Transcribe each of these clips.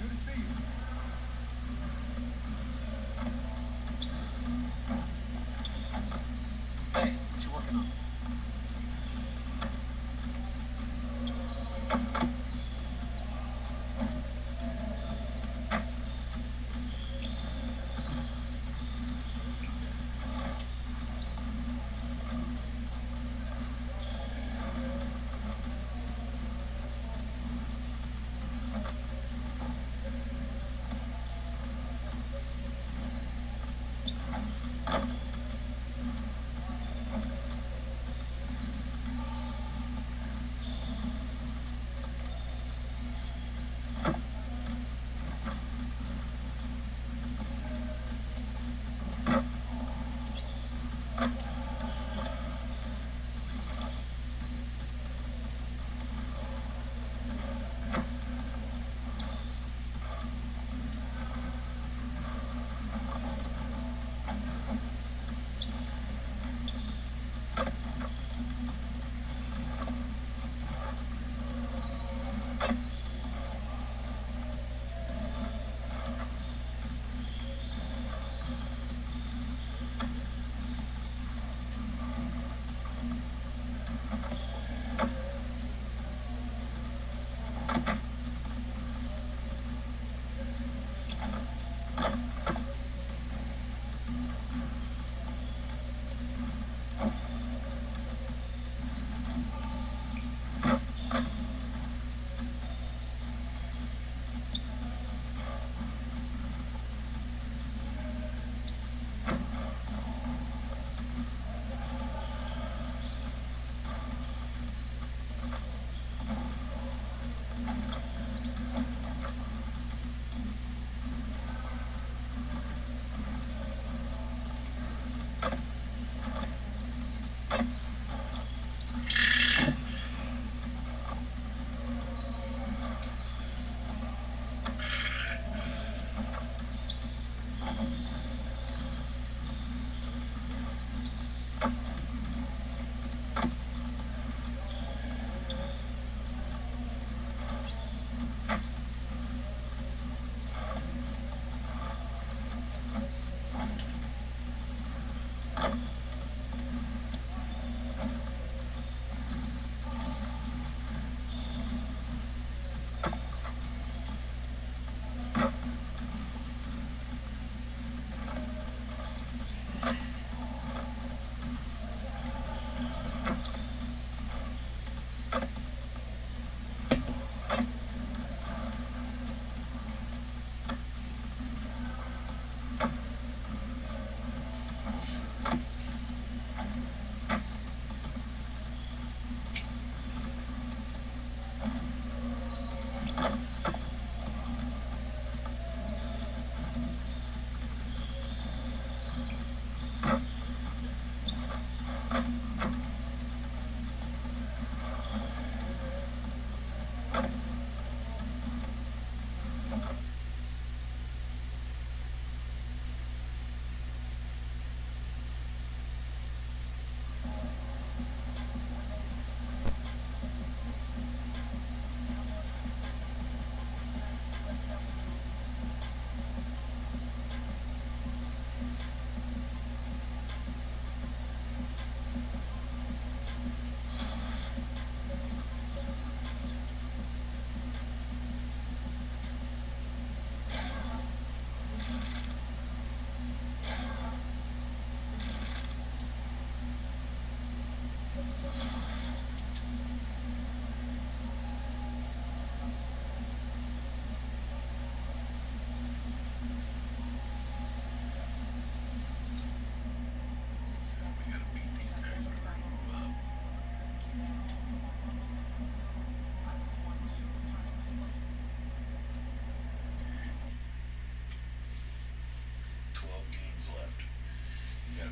Good to see you. Hey, what you working on?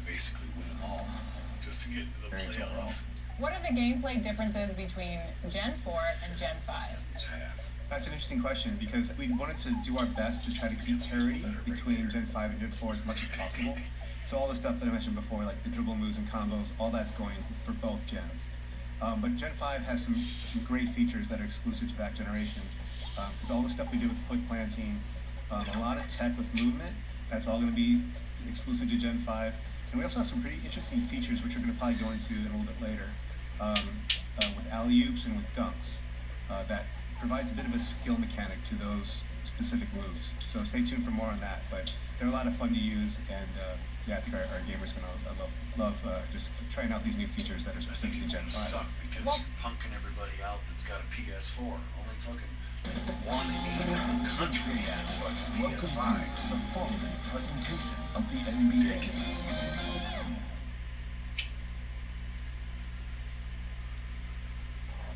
Basically win them all just to get into the playoffs. What are the gameplay differences between Gen 4 and Gen 5? It's half. That's an interesting question because we wanted to do our best to try to keep parity between Gen 5 and Gen 4 as much as possible. So all the stuff that I mentioned before, like the dribble moves and combos, all that's going for both gens. But Gen 5 has some great features that are exclusive to that generation. It's all the stuff we do with the foot planting, a lot of tech with movement. That's all going to be exclusive to Gen 5. And we also have some pretty interesting features, which we're going to probably go into in a little bit later, with alley-oops and with dunks. That provides a bit of a skill mechanic to those specific moves. So stay tuned for more on that. But they're a lot of fun to use, and yeah, I think our gamers are going to love just trying out these new features that are specific to Gen 5. Suck because you're punking everybody out that's got a PS4. Only fucking 1/8 of the country has PS5s. The following presentation of the NBA.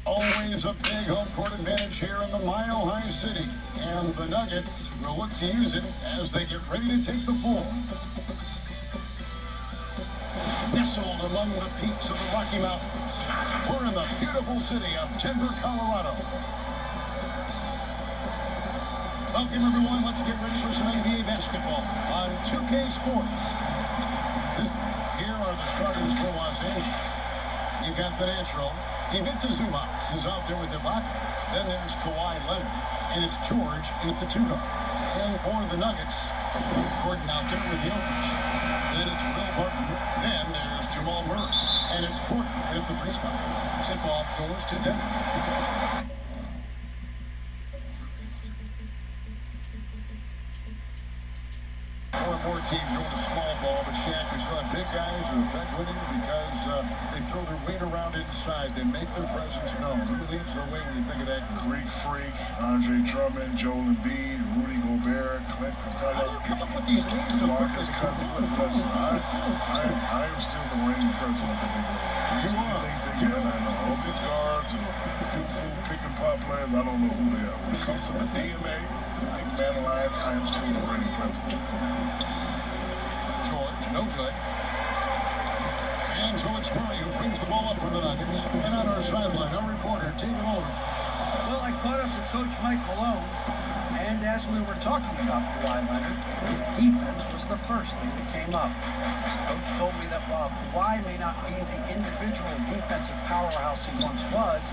Always a big home court advantage here in the Mile High City, and the Nuggets will look to use it as they get ready to take the floor. Nestled among the peaks of the Rocky Mountains, we're in the beautiful city of Denver, Colorado. Welcome everyone, let's get ready for some NBA basketball on 2K Sports. Here are the starters for Los Angeles. You've got the natural. Ivica Zubac is out there with Ibaka. Then there's Kawhi Leonard. And it's George in at the 2-guard. And for the Nuggets, Gordon out there with Jokic. Then it's Will Barton. Then there's Jamal Murray. And it's Portland at the 3 spot. Tip-off goes to Denver. More teams going to small ball, but Shaq, we still have big guys who affect winning because they throw their weight around inside. They make their presence known. Who leads the way when you think of that? Greek Freak, Andre Drummond, Joel Embiid, Rudy Gobert, Clint Capella. How do you come up with these names so Marcus quickly? Listen, I am still the reigning president of the big league. You are. Big man, I know all these guards and pick and pop players. I don't know who they are. When it comes to the DMA, Big Man Alliance, I am still the reigning president. George, no good. And so it's Murray who brings the ball up for the Nuggets. And on our sideline, our reporter, David Older. Well, I caught up with Coach Mike Malone, and as we were talking about Kawhi Leonard, his defense was the first thing that came up. Coach told me that while Kawhi may not be the individual defensive powerhouse he once was,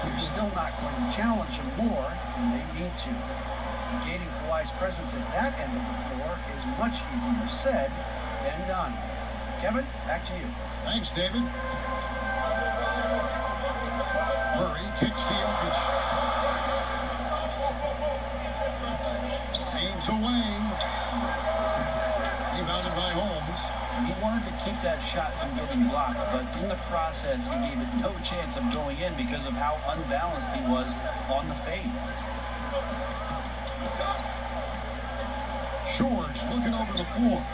you're still not going to challenge him more than they need to. Negating Kawhi's presence at that end of the floor is much easier said than done. Kevin, back to you. Thanks, David. Murray kicks to Jokic. Fades away. Rebounded by Holmes. He wanted to keep that shot from getting blocked, but in the process, he gave it no chance of going in because of how unbalanced he was on the fade. George looking over the floor.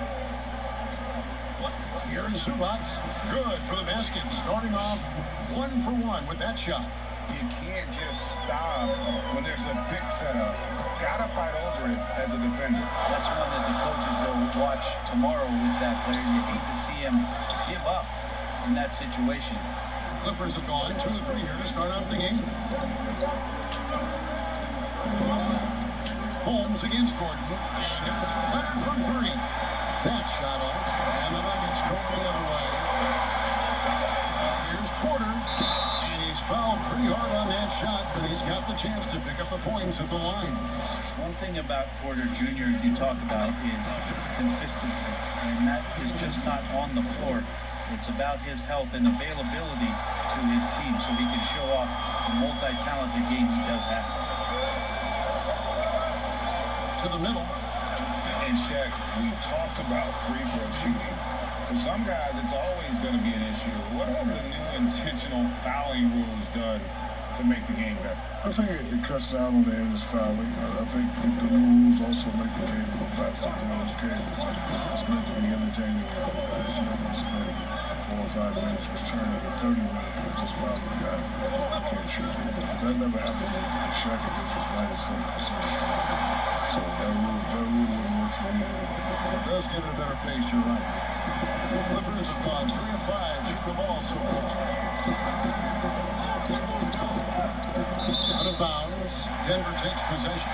Here's Zubac. Good for the basket. Starting off 1 for 1 with that shot. You can't just stop when there's a pick setup. Gotta fight over it as a defender. That's one that the coaches will watch tomorrow with that player. You hate to see him give up in that situation. Clippers have gone 2 of 3 here to start out the game. Holmes against Gordon. And here's Leonard from 3. That shot off. And the Nuggets go the other way. Here's Porter. And he's fouled pretty hard on that shot, but he's got the chance to pick up the points at the line. One thing about Porter Jr. you talk about is consistency. And that is just not on the floor. It's about his help and availability to his team so he can show off the multi-talented game he does have. To the middle. And Shaq, we've talked about free throw shooting. For some guys, it's always going to be an issue. What have the new intentional fouling rules done to make the game better? I think it cuts down on the endless fouling. I think the new rules also make the game a little faster. It's meant to be entertaining. It's been 4 or 5 minutes, was turned into 30 minutes. It's just fouling the guy. Can't shoot. That never happened with Shaq. It was -7%. So that rule wouldn't work for me. It does give it a better pace, you're right. The Clippers have gone 3 of 5, shoot the ball so far. Out of bounds, Denver takes possession.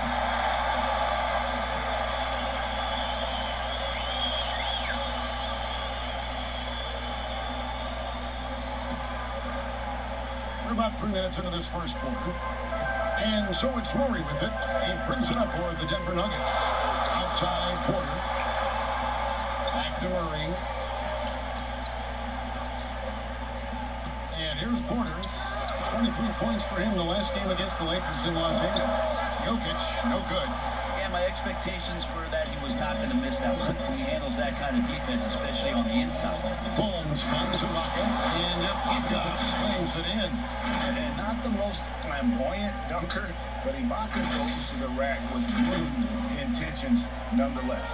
We're about 3 minutes into this first quarter. And so it's Murray with it. He brings it up for the Denver Nuggets. Outside Porter. Back to Murray. And here's Porter. 23 points for him the last game against the Lakers in Los Angeles. Jokic, no good. Yeah, my expectations were that he was not going to miss that one. He handles that kind of defense, especially on the inside. Holmes finds Ibaka, and Ibaka slams it in. And not the most flamboyant dunker, but Ibaka goes to the rack with good intentions nonetheless.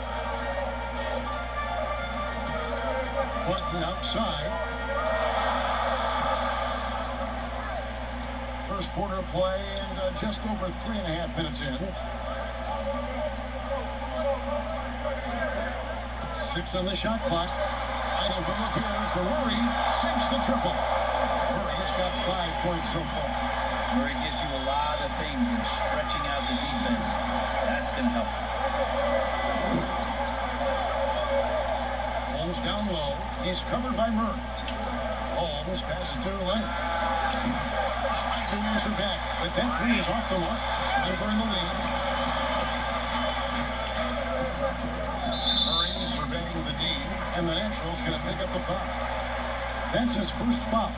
Button outside. First quarter of play, and just over 3.5 minutes in. 6 on the shot clock. Fighting for look here for Murray. Sinks the triple. Murray's got 5 points so far. Murray gives you a lot of things, and stretching out the defense, that's going to help. Holmes down low. He's covered by Murray. Holmes passes to Leonard. Trying to use it back, but that three is off the mark. Denver in the lead. Murray surveying the D, and the Natural's going to pick up the foul. That's his first foul.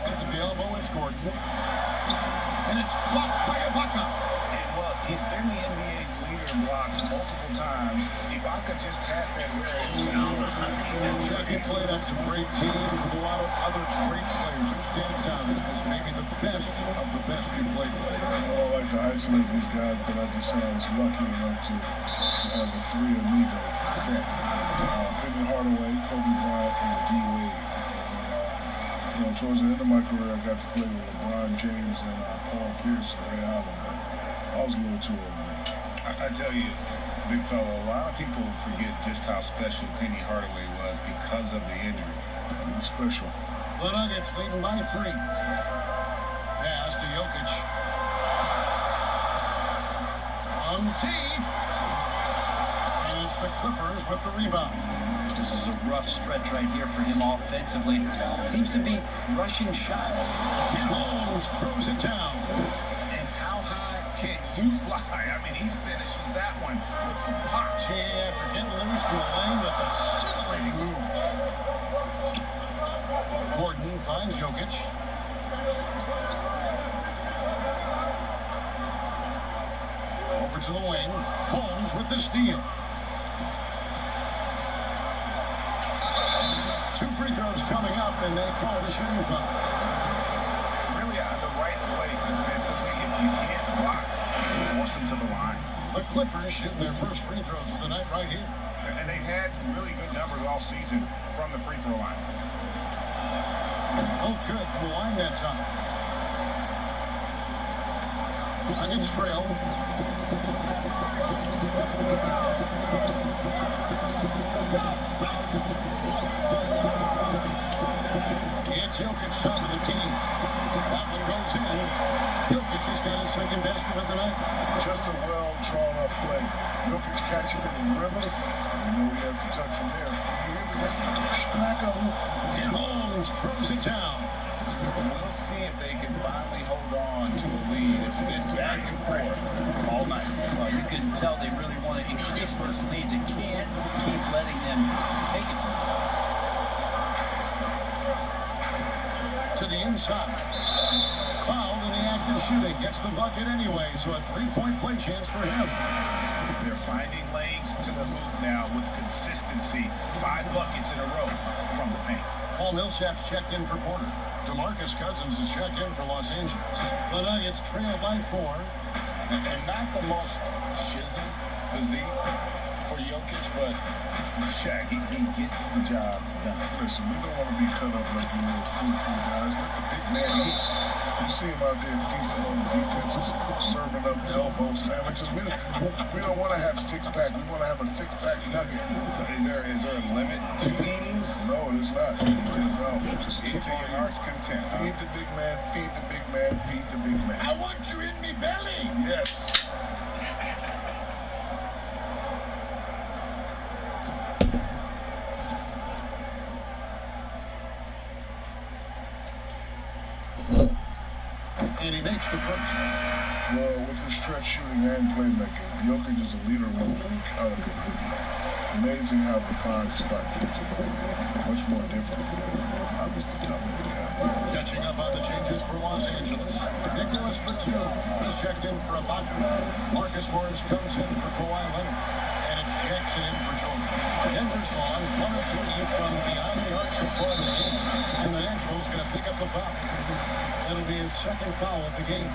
At the elbow, it's Gordon. And it's blocked by Ibaka. And well, he's been the NBA's leader in blocks multiple times. Ibaka just has that rare sound. He played on some great teams with a lot of other great players. Who stands out as maybe the best of the best he played with? I like to isolate these guys, but I just was lucky enough to have a three amigo set. Penny Hardaway, Kobe Bryant, and D. Wade. Towards the end of my career, I got to play with LeBron James and Paul Pierce and Ray Allen. I was a little too old. I tell you, big fella, a lot of people forget just how special Penny Hardaway was because of the injury. He was special. The Nuggets leading by 3. Pass to Jokic. On deep. And it's the Clippers with the rebound. This is a rough stretch right here for him offensively. Seems to be rushing shots. And Holmes throws it down. And how high can you fly? I mean, he finishes that one with some pop. Yeah, after getting loose in the lane with a scintillating move. Gordon finds Jokic. Over to the wing. Holmes with the steal. 2 free throws coming up, and they call the shooting foul. Really the right play defensively. If you can't block, force them to the line. The Clippers shooting their first free throws of the night right here. And they've had really good numbers all season from the free throw line. Both good from the line that time. Nuggets trail. It's Jokic top of the key. That one goes in. Jokic has got his second basket of the night. Just a well drawn up play. Jokic catching it in rhythm. You know he has to touch him there. He really has to smack him. And Holmes throws it down. We'll see if they can finally hold on to the lead. It's been back and forth all night. Well, you can tell they really want to increase this lead. They can't keep letting them take it. To the inside. Fouled in the act of shooting. Gets the bucket anyway, so a 3-point play chance for him. They're finding lanes to the hoop now with consistency. 5 buckets in a row from the paint. Paul Millsap's checked in for Porter. DeMarcus Cousins is checked in for Los Angeles. The Nuggets trail by 4. And not the most chiseled physique for Jokic, but Shaq, he gets the job done. Listen, we don't want to be cut up like you little fool guys. Let the big man eat. You see him out there feasting on the defenses, serving up elbow sandwiches. We don't want to have 6-pack. We want to have a 6-pack nugget. So is there a limit to eating? No, there's not. Just eat to your heart's content. Feed the big man, feed the big man, feed the big man. I want you in me belly. Yes. And he makes the first. Well, with his stretch shooting and playmaking, Jokic is a leader when out of the amazing how refined Scott keeps it going. Much more different for him. Obviously, dominating him. Catching up on the changes for Los Angeles. Nicholas Batum is checked in for Ibaka. Marcus Morris comes in for Kawhi Leonard. And it's Jackson in for Jordan. Denver's on 1 of 3 from beyond the arc so far in the game. And the Natural's going to pick up the foul. That'll be his second foul of the game.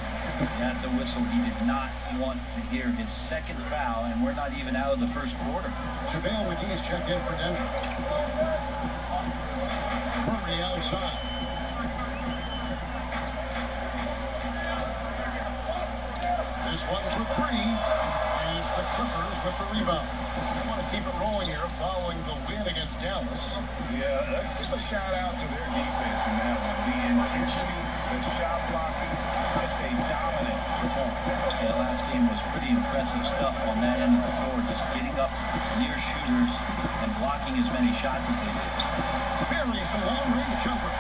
That's a whistle he did not want to hear. His second foul, and we're not even out of the first quarter. JaVale McGee's checked in for Denver. Murray outside. This one for 3. And it's the Clippers with the rebound. They want to keep it rolling here following the win against Dallas. Yeah, let's give a shout out to their defense in that one. The intensity, the shot blocking, just a dominant performance. Yeah, last game was pretty impressive stuff on that end of the floor, just getting up near shooters and blocking as many shots as they did. Buries the long-range jumper.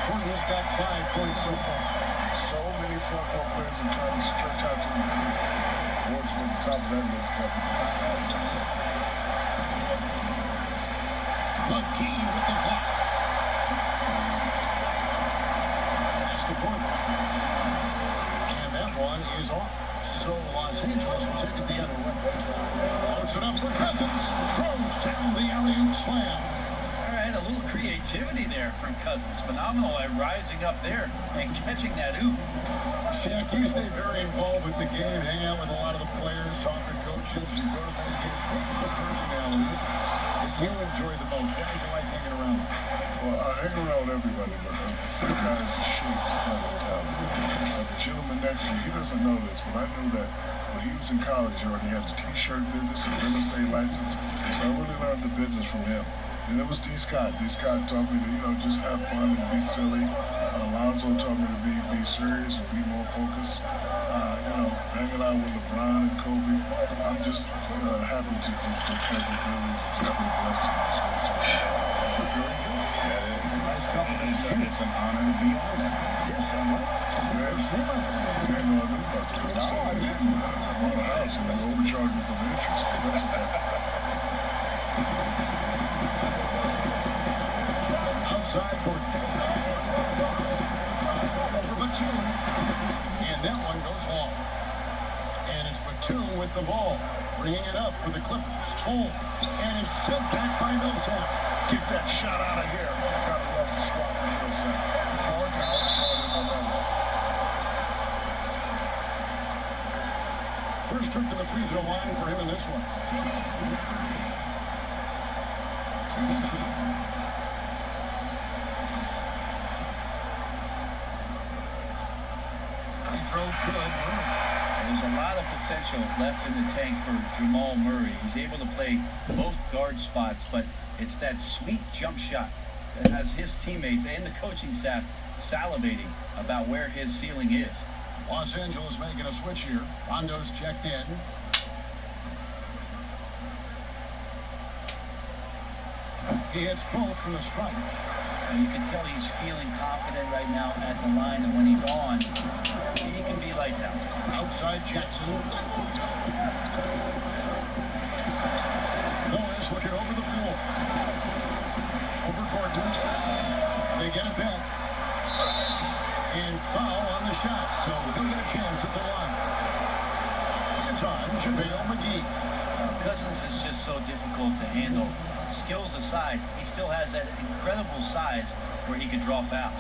Gordon's got 5 points so far. So many front court players are trying to stretch out to the boards at the top of that list, Kevin. McGee with the block. That's the point. And that one is off. So Los Angeles will take it the other way. Floats it up for Cousins. Throws down the alley-oop slam. All right, a little creativity there from Cousins. Phenomenal at rising up there and catching that hoop. Shaq, you stay very involved with the game, hang out with a lot of the players, talk to coaches, you go to many games. What's the personalities that you enjoy the most? Guys you like hanging around with? Well, I hang around with everybody, but the guy's a shit the gentleman next to me, he doesn't know this, but I knew that when he was in college, he already had a t-shirt business and real estate license, so I really learned the business from him. And it was D. Scott. D. Scott taught me to, just have fun and be silly. Alonzo taught me to be serious and be more focused. Hanging out with LeBron and Kobe. I'm just happy to have the privilege of just being blessed to be so. That is. Nice compliment. It's an honor to be on that. Yes, I'm right. First name of it. I didn't know I knew about that. No, I didn't. I bought a house and they overcharged me for the interest. That's okay. Outside Gordon. Over Batum. And that one goes long. And it's Batum with the ball. Bringing it up for the Clippers. Holmes. And it's sent back by Millsap. Get that shot out of here. Gotta love the spot from Millsap. Hard to outsmart him on that one. First trip to the free throw line for him in this one. Throw good. There's a lot of potential left in the tank for Jamal Murray. He's able to play both guard spots, but it's that sweet jump shot that has his teammates and the coaching staff salivating about where his ceiling is. Los Angeles making a switch here. Rondo's checked in. He hits both from the stripe. And you can tell he's feeling confident right now at the line, and when he's on, he can be lights out. Outside Jackson. Morris looking over the floor. Over Gordon. They get it back. And foul on the shot, so he'll get a chance at the line. It's on JaVale McGee. Cousins is just so difficult to handle. Skills aside, he still has that incredible size where he could draw fouls.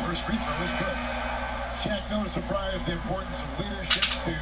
First free throw is good. Shaq, no surprise, the importance of leadership to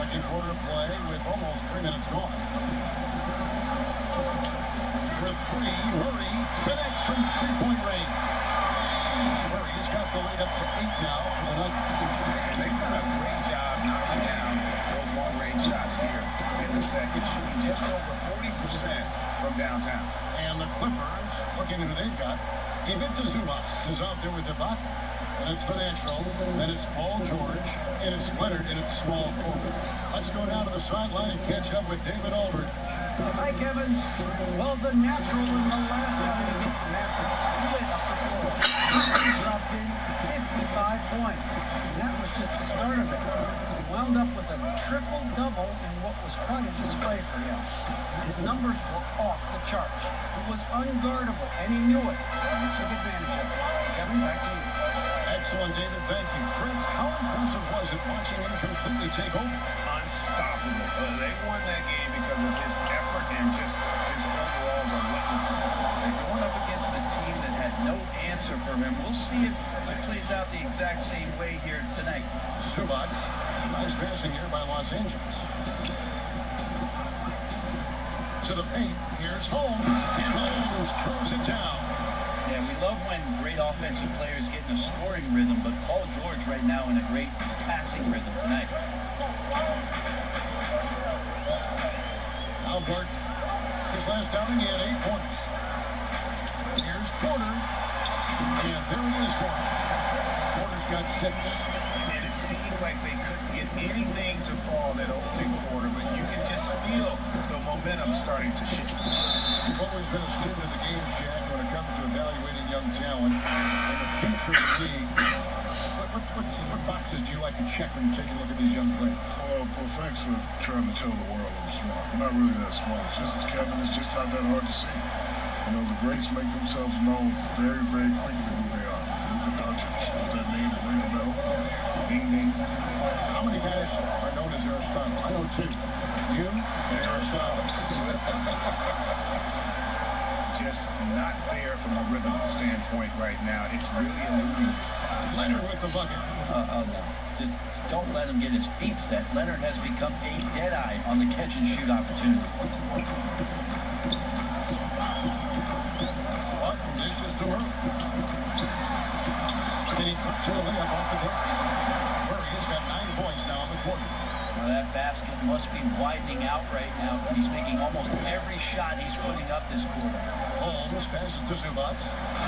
Second quarter play with almost 3 minutes gone. For three, Murray connects from three-point range. Murray's got the lead up to 8 now for the Nuggets. They've done a great job knocking down those long-range shots here in the second, shooting just over 40% from downtown. And the Clippers, looking at who they've got. Ivica Zubac is out there with the buck. And it's the natural. Then it's Paul George. And it's Leonard in its small forward. Let's go down to the sideline and catch up with David Aldridge. Hi, Kevin. Well, the natural in the last outing against the Mavericks lit up the floor. He dropped in 55 points. And that was just the start of it. He wound up with a triple-double in what was quite a display for him. His numbers were off the charts. He was unguardable, and he knew it. And he took advantage of it. Kevin, back to you. Excellent, David. Thank you. Greg, how impressive was it watching him completely take over? Unstoppable. They won that game because of his effort and just his overall alertness. They're going up against a team that had no answer for him. We'll see if it plays out the exact same way here tonight. Zubac, nice passing here by Los Angeles. To the paint, here's Holmes, and Holmes throws it down. Yeah, we love when great offensive players get in a scoring rhythm, but Paul George right now in a great passing rhythm tonight. Albert, his last outing, he had 8 points. Here's Porter, and there he is for him. Porter's got 6. And it seemed like they couldn't get anything to fall that opening quarter, but you can just feel the momentum starting to shift. You've always been a student of the game, Shaq, when it comes to evaluating young talent and the future of the league. What boxes do you like to check when you take a look at these young players? Well, thanks for trying to tell the world I'm smart. I'm not really that smart. It's just as Kevin, it's just not that hard to see. You know, the greats make themselves known very, very quickly who they are. Luka Doncic, is that name ring a bell? Ding, ding. How many guys are known as Aristotle? I know 2. You and Aristotle. Just not there from a rhythm standpoint right now. It's really eluding. Leonard with the bucket. Oh, no. Just don't let him get his feet set. Leonard has become a dead-eye on the catch-and-shoot opportunity. Martin dishes to Murray. And he puts it away up off the glass. Murray's got 9 points now in the quarter. Well, that basket must be widening out right now. He's making almost every shot he's putting up this quarter. Holmes passes to Zubac.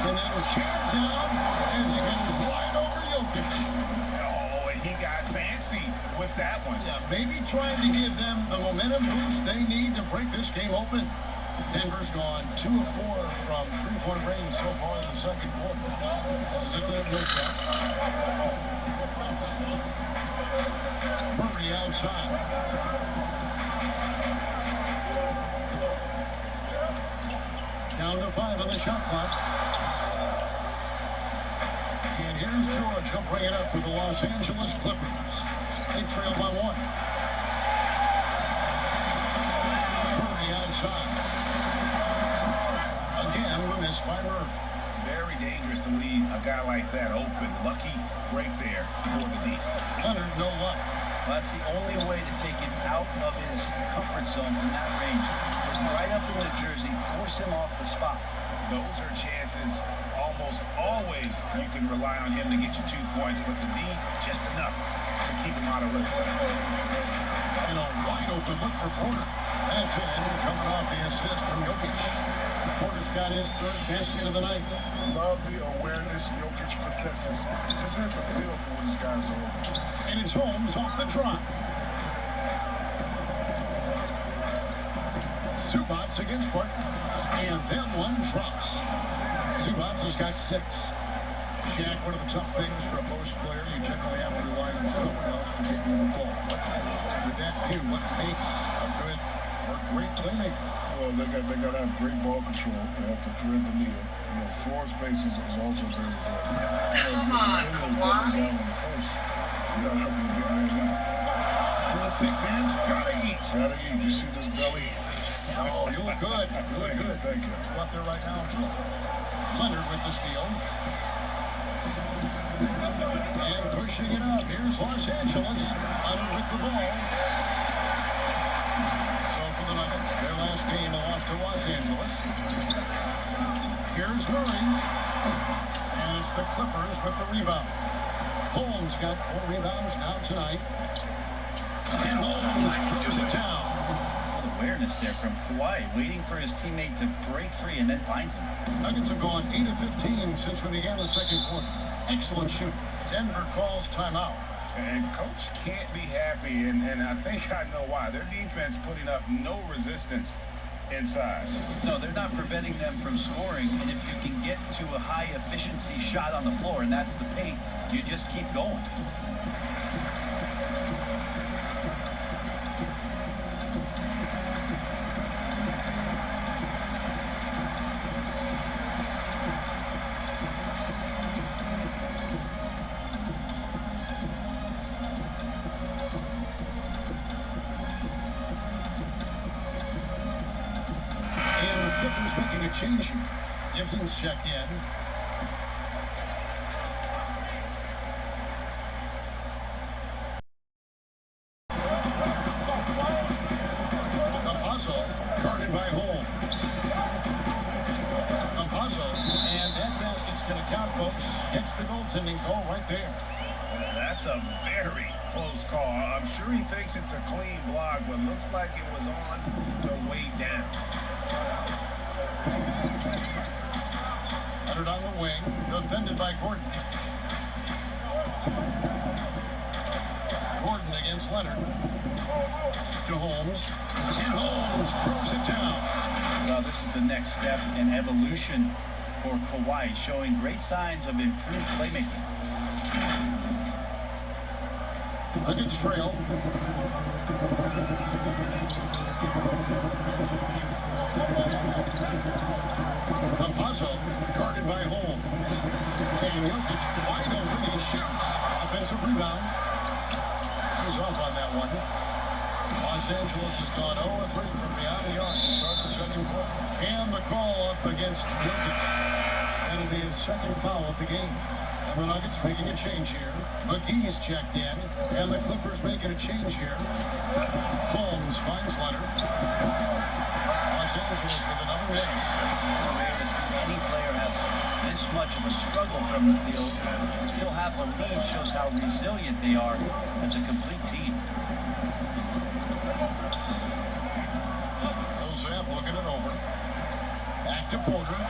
And then checked down as he goes wide over Jokic. Oh, and he got fancy with that one. Yeah, maybe trying to give them the momentum boost they need to break this game open. Denver's gone 2 of 4 from three-point range so far in the second quarter. This is a good move shot. Murray outside. Down to 5 on the shot clock. And here's George. He'll bring it up for the Los Angeles Clippers. They trail by 1. Murray outside. Again, the miss by Murray. Very dangerous to leave a guy like that open. Lucky break there for the D. Leonard, no luck. Well, that's the only way to take him out of his comfort zone from that range. Get right up in the jersey, force him off the spot. Those are chances almost always you can rely on him to get you 2 points, but the D, just enough to keep him out of rhythm. And a wide open look for Porter. That's in, coming off the assist from Jokic. Porter's got his 3rd basket of the night. Love the awareness Jokic possesses. Just has a feel for when these guys are open. And it's Holmes off the drop. Zubac against Barton. And that one drops. Zubac has got 6. Shaq, one of the tough things for a post player, you generally have to rely on someone else to get you the ball. With that too, what makes a good or great playmaker? Well, they got to have great ball control. They have to thread the needle. You know, floor space is also very important. Come on, Kawhi. You got to help him get more in. The big man's gotta eat. Gotta eat. You see this belly? Oh, you look good. You look good. Thank you. Go out there right now. Leonard with the steal. And pushing it up. Here's Los Angeles. Leonard with the ball. So for the Nuggets, their last game, a loss to Los Angeles. Here's Murray. And it's the Clippers with the rebound. Holmes got 4 rebounds now tonight. And Holmes throws it down. Awareness there from Kawhi, waiting for his teammate to break free and then finds him. Nuggets have gone 8 of 15 since we began the second quarter. Excellent shoot. Denver calls timeout. And coach can't be happy, and I think I know why. Their defense putting up no resistance inside. No, they're not preventing them from scoring, and if you can get to a high efficiency shot on the floor, and that's the paint, you just keep going. Making a change here. Gibson's checked in. Campazzo guarded by Holmes. Campazzo, and that basket's going to count, folks. Gets the goaltending call right there. That's a very close call. I'm sure he thinks it's a clean block, but looks like it was on the way down. Leonard on the wing, defended by Gordon. Gordon against Leonard. To Holmes. And Holmes throws it down. Well, this is the next step in evolution for Kawhi, showing great signs of improved playmaking. Nuggets trail. Campazzo guarded by Holmes. And Jokic wide open. He shoots. Offensive rebound. He's off on that one. Los Angeles has gone 0-3 from beyond the arc to start the second quarter. And the call up against Jokic. That'll be his second foul of the game. And the Nuggets making a change here. McGee's checked in. And the Clippers making a change here. Holmes finds Leonard. Los Angeles with another miss. Rare to see any player have this much of a struggle from the field. To still have the lead shows how resilient they are as a complete team. Zap looking it over. Back to Porter.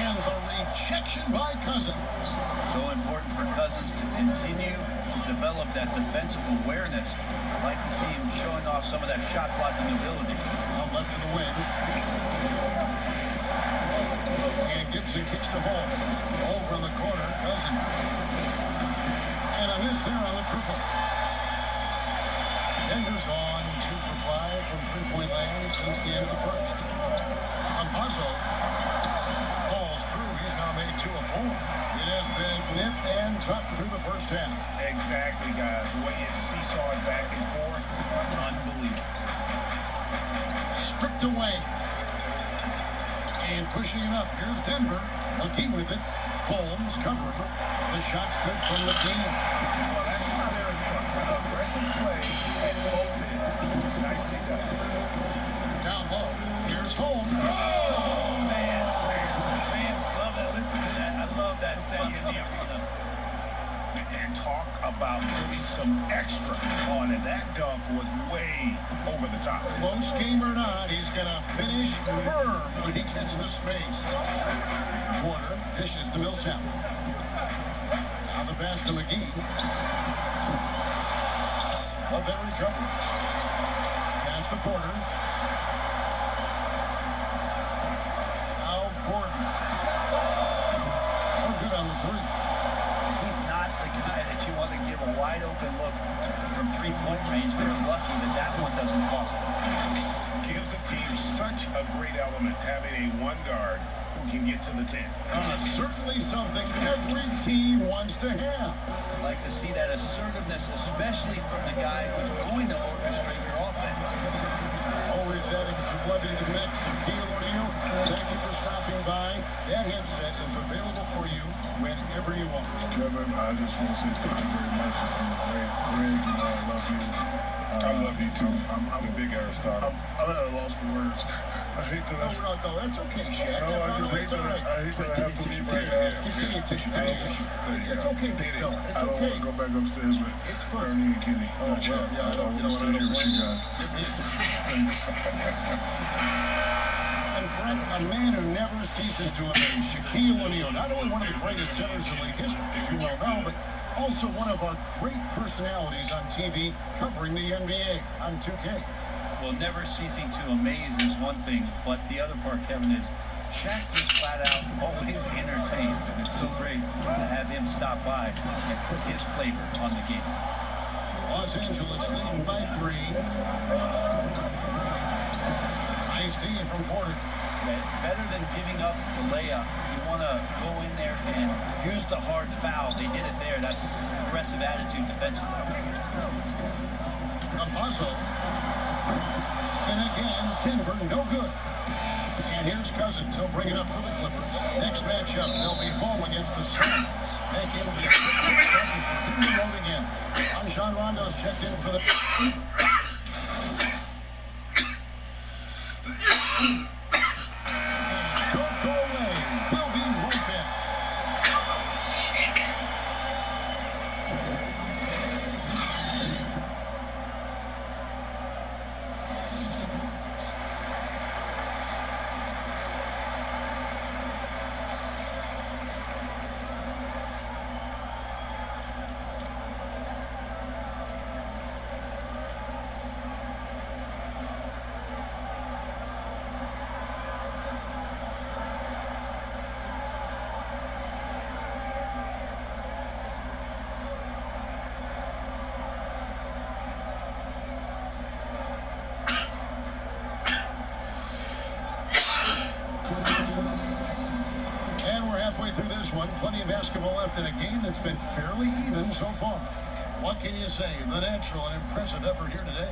And the rejection by Cousins. So important for Cousins to continue to develop that defensive awareness. I'd like to see him showing off some of that shot blocking ability. Out left of the wing. And Gibson kicks the ball. Over in the corner, Cousins. And a miss there on the triple. Denver's gone 2 for 5 from three-point land since the end of the first. Campazzo falls through. He's now made 2 of 4. It has been nip and tuck through the first half. Exactly, guys. The way it's seesawed back and forth, unbelievable. Stripped away. And pushing it up. Here's Denver. McGee with it. Holmes covering. The shot's good from McGee. Well, that's why they're in front. Aggressive play at both ends. Nicely done. Down low. Here's Holmes. Oh, man. Fans love that. Listen to that. I love that sound in the arena. And talk about putting some extra on it. That dunk was way over the top. Close game or not, he's going to finish firm when he gets the space. Porter dishes to Millsap. Now the pass to McGee. But they recover. Pass to Porter. Now Gordon. Oh, good on the three. He's not the guy that you want to give a wide open look from three-point range. They're lucky that one doesn't cost them. Gives the team such a great element having a one guard who can get to the 10. Certainly something every team wants to have. I'd like to see that assertiveness, especially from the guy who's going to orchestrate your offense. Always adding some blood to the mix. Keil O'Neal, thank you for stopping by. That headset is available for you whenever you want? Kevin, I just want to say thank you very much. It's been great. Greg, you know, I love you. I love you too. I'm a big Aristotle. I'm at a loss for words. I hate that. No, that's okay, Shaq. No, I just hate that. I hate that I have to leave right here. Give me a tissue. Give me a tissue. It's okay, big fella. It's I don't okay. want to go back upstairs with Ernie and Kenny. Oh, well, yeah, I want to stay here with you guys. And Brent, a man who never ceases to amaze, Shaquille O'Neal, not only one of the greatest centers in league history, as you well know, but also one of our great personalities on TV covering the NBA on 2K. Well, never ceasing to amaze is one thing, but the other part, Kevin, is Shaq just flat out always entertains, and it's so great to have him stop by and put his flavor on the game. Los Angeles leading by 3. Nice D from Porter. Better than giving up the layup, you want to go in there and use the hard foul. They did it there. That's aggressive attitude defensively. Campazzo. And again, Denver, no good. And here's Cousins. He'll bring it up for the Clippers. Next matchup, they'll be home against the Suns. Making the road again. Rajon Rondo's checked in for the... Don't go away. We'll be right back. One. Plenty of basketball left in a game that's been fairly even so far. What can you say? The natural and impressive effort here today.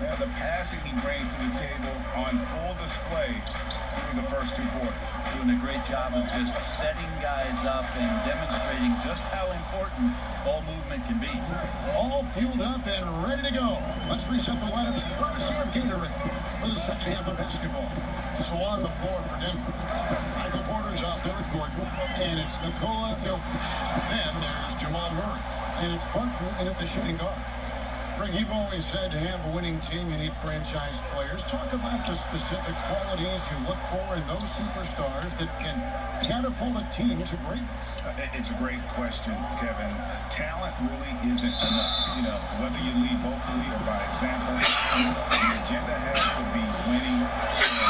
Yeah, the passing he brings to the table on full display through the first 2 quarters. Doing a great job of just setting guys up and demonstrating just how important ball movement can be. All fueled up and ready to go. Let's reset the lineups courtesy of Gatorade for the second half of basketball. So on the floor for Denver. Michael Porter's out there with Gordon, and it's Nikola Jokic. Then there's Jamal Murray, and it's Barton in at the shooting guard. Greg, you've always said to have a winning team, you need franchise players. Talk about the specific qualities you look for in those superstars that can catapult a team to greatness. It's a great question, Kevin. Talent really isn't enough. You know, whether you lead vocally or by example, the agenda has to be winning.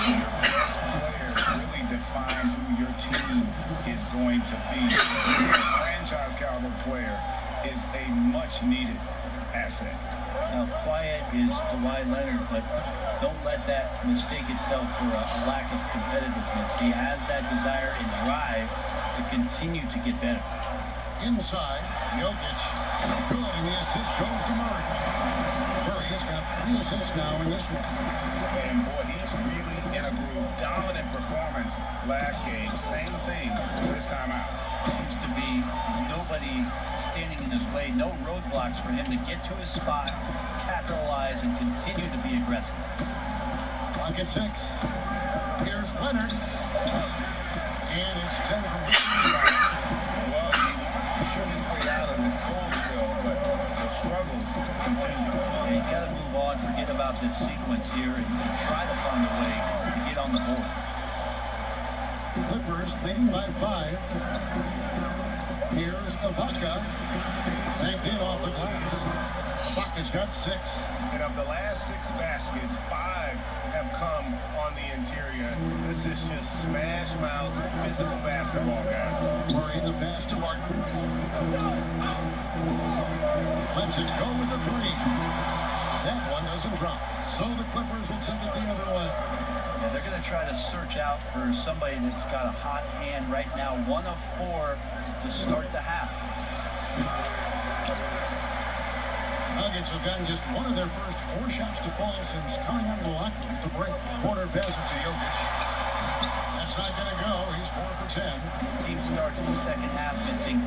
And your best players really define who your team is going to be. A franchise caliber player is a much needed asset. Now, quiet is Kawhi Leonard, but don't let that mistake itself for a lack of competitiveness. He has that desire and drive to continue to get better. Inside, Jokic, good, and the assist goes to Murray. Murray's got 3 assists now in this one. And boy, he's really in a groove. Dominant performance last game. Same thing this time out. Seems to be nobody standing in his way, no roadblocks for him to get to his spot, capitalize, and continue to be aggressive. Clock at 6. Here's Leonard. And it's 10 from Well, he wants to shoot his way out of this cold spell, but the struggles continue. Yeah, he's got to move on, forget about this sequence here, and try to find a way to get on the board. Clippers leading by 5. Here's Ibaka. Sanked in off the glass. Ibaka's got 6. And of the last 6 baskets, 5 have come on the interior. This is just smash mouth physical basketball, guys. Murray the pass to Martin. Lets it go with the 3. That one doesn't drop. So the Clippers will take it the other way. Yeah, they're going to try to search out for somebody that's got a hot hand right now. 1 of 4 to start the half. Nuggets have gotten just one of their first 4 shots to fall since coming out of the locker room to break. Corner pass it to Jokic. That's not going to go. He's 4 for 10. The team starts the second half missing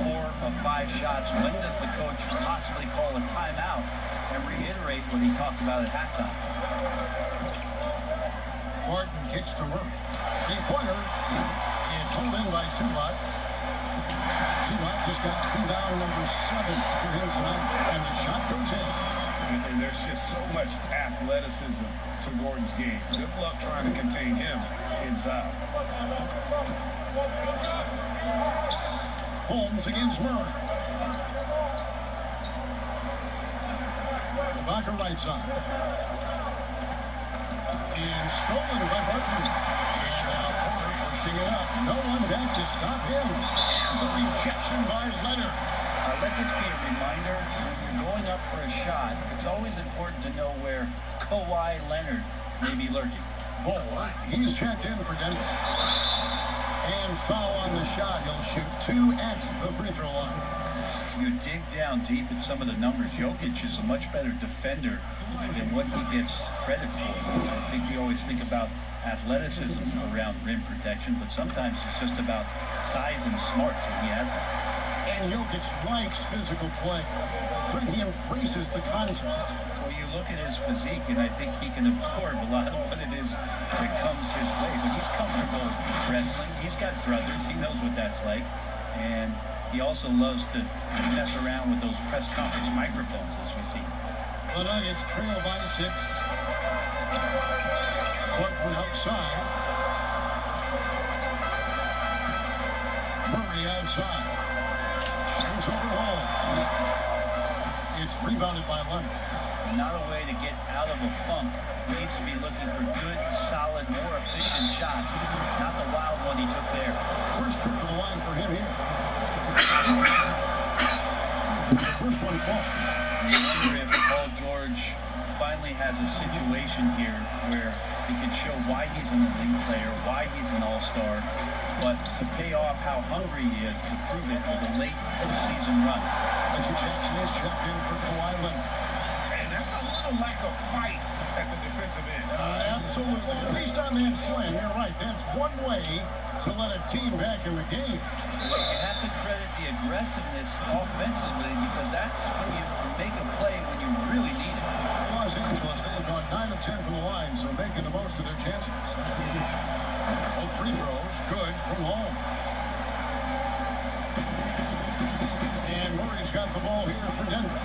4 of 5 shots. When does the coach possibly call a timeout and reiterate what he talked about at halftime? Martin kicks to Murray. Three-pointer. It's held in by Zubac. Zubac has got rebound number 7 for him tonight, and the shot goes in. And there's just so much athleticism to Gordon's game. Good luck trying to contain him inside. Holmes against Murray. Ibaka right side. And stolen by Barton. And now Porter pushing it up. No one back to stop him. And the rejection by Leonard. Let this be a reminder, when you're going up for a shot, it's always important to know where Kawhi Leonard may be lurking. Ball, he's checked in for Denver. And foul on the shot. He'll shoot 2 at the free throw line. You dig down deep at some of the numbers. Jokic is a much better defender than what he gets credit for. I think we always think about athleticism around rim protection, but sometimes it's just about size and smarts, and he has that. And Jokic likes physical play. He embraces the contact. Well, you look at his physique, and I think he can absorb a lot of what it is that comes his way. But he's comfortable wrestling. He's got brothers. He knows what that's like. And he also loves to mess around with those press conference microphones, as we see. The Nuggets trail by 6. Portland outside. Murray outside. Shoots over Holmes. It's rebounded by Leonard. Not a way to get out of a funk. He needs to be looking for good, solid, more efficient shots. Not the wild one he took there. First trip to the line for him here. First one falls. You wonder if Paul George finally has a situation here where he can show why he's an elite player, why he's an all-star, but to pay off how hungry he is to prove it with a late postseason run. Reggie Jackson is checked in for Kawhi Leonard. And that's a little lack of fight at the defensive end. Absolutely. At least on that slam, you're right. That's one way to let a team back in the game. You have to credit the aggressiveness offensively, because that's when you make a play when you really need it. Los Angeles, they have gone 9 of 10 from the line, so making the most of their chances. Both free throws, good from home. And Murray's got the ball here for Denver.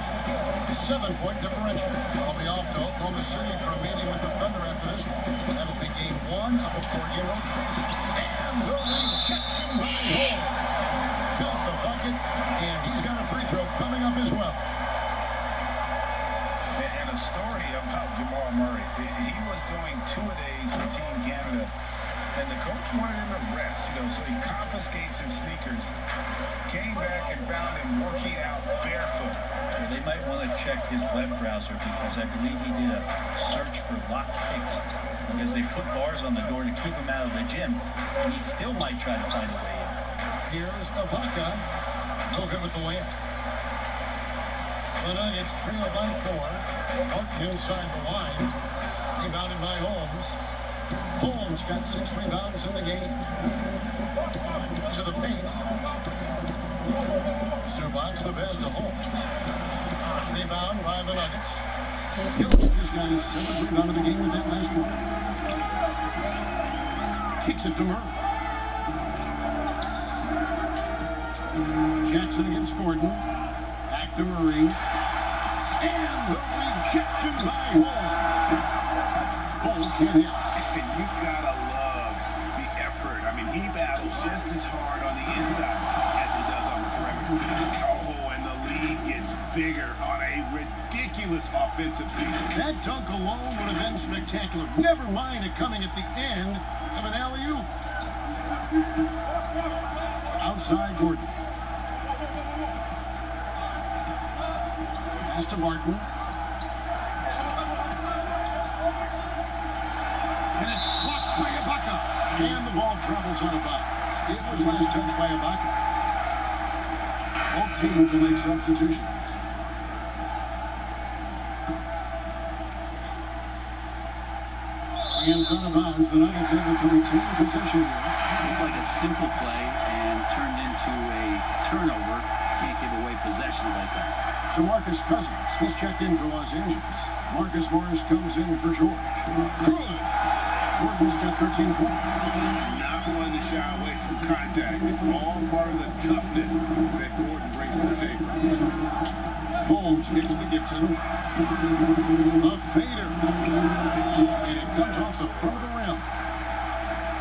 7-point differential. I'll be off to Oklahoma City for a meeting with the Thunder after this one. That'll be game 1 of a 4-game road trip. And the rejection by Holmes. Built the bucket, and he's got a free throw coming up as well. And a story about Jamal Murray. He was doing 2-a-days for Team Canada, and the coach wanted him to rest, so he confiscates his sneakers, came back and found him working out barefoot. They might want to check his web browser, because I believe he did a search for locked picks, because they put bars on the door to keep him out of the gym, and he still might try to find a way in. Here's Ibaka. No good with the layup. The Nuggets trail by 4. Martin inside the line. Rebounded by Holmes. Holmes got 6 rebounds in the game. To the paint. Zubac the best to Holmes. Rebound by the Nuggets. Jokic just got his 7th rebound of the game with that last one. Kicks it to Murray. Jackson against Gordon. Back to Murray. And the rejection by Holmes. Ball can't hit. You gotta love the effort. I mean, he battles just as hard on the inside as he does on the perimeter. Oh, and the lead gets bigger on a ridiculous offensive season. That dunk alone would have been spectacular. Never mind it coming at the end of an alley-oop. Outside Gordon. Pass to Martin. And it's blocked by Ibaka. And the ball travels out of bounds. It was last touched by Ibaka. Both teams will make substitutions. And it's out of bounds. The Nuggets able to retain possession here. Looked like a simple play and turned into a turnover. Can't give away possessions like that. To Marcus Cousins. He's checked in for Los Angeles. Marcus Morris comes in for George. Good. Gordon's got 13 points. Not one to shy away from contact. It's all part of the toughness that Gordon brings to the table. Holmes gets to Gibson. A fader. And it comes off the further rim.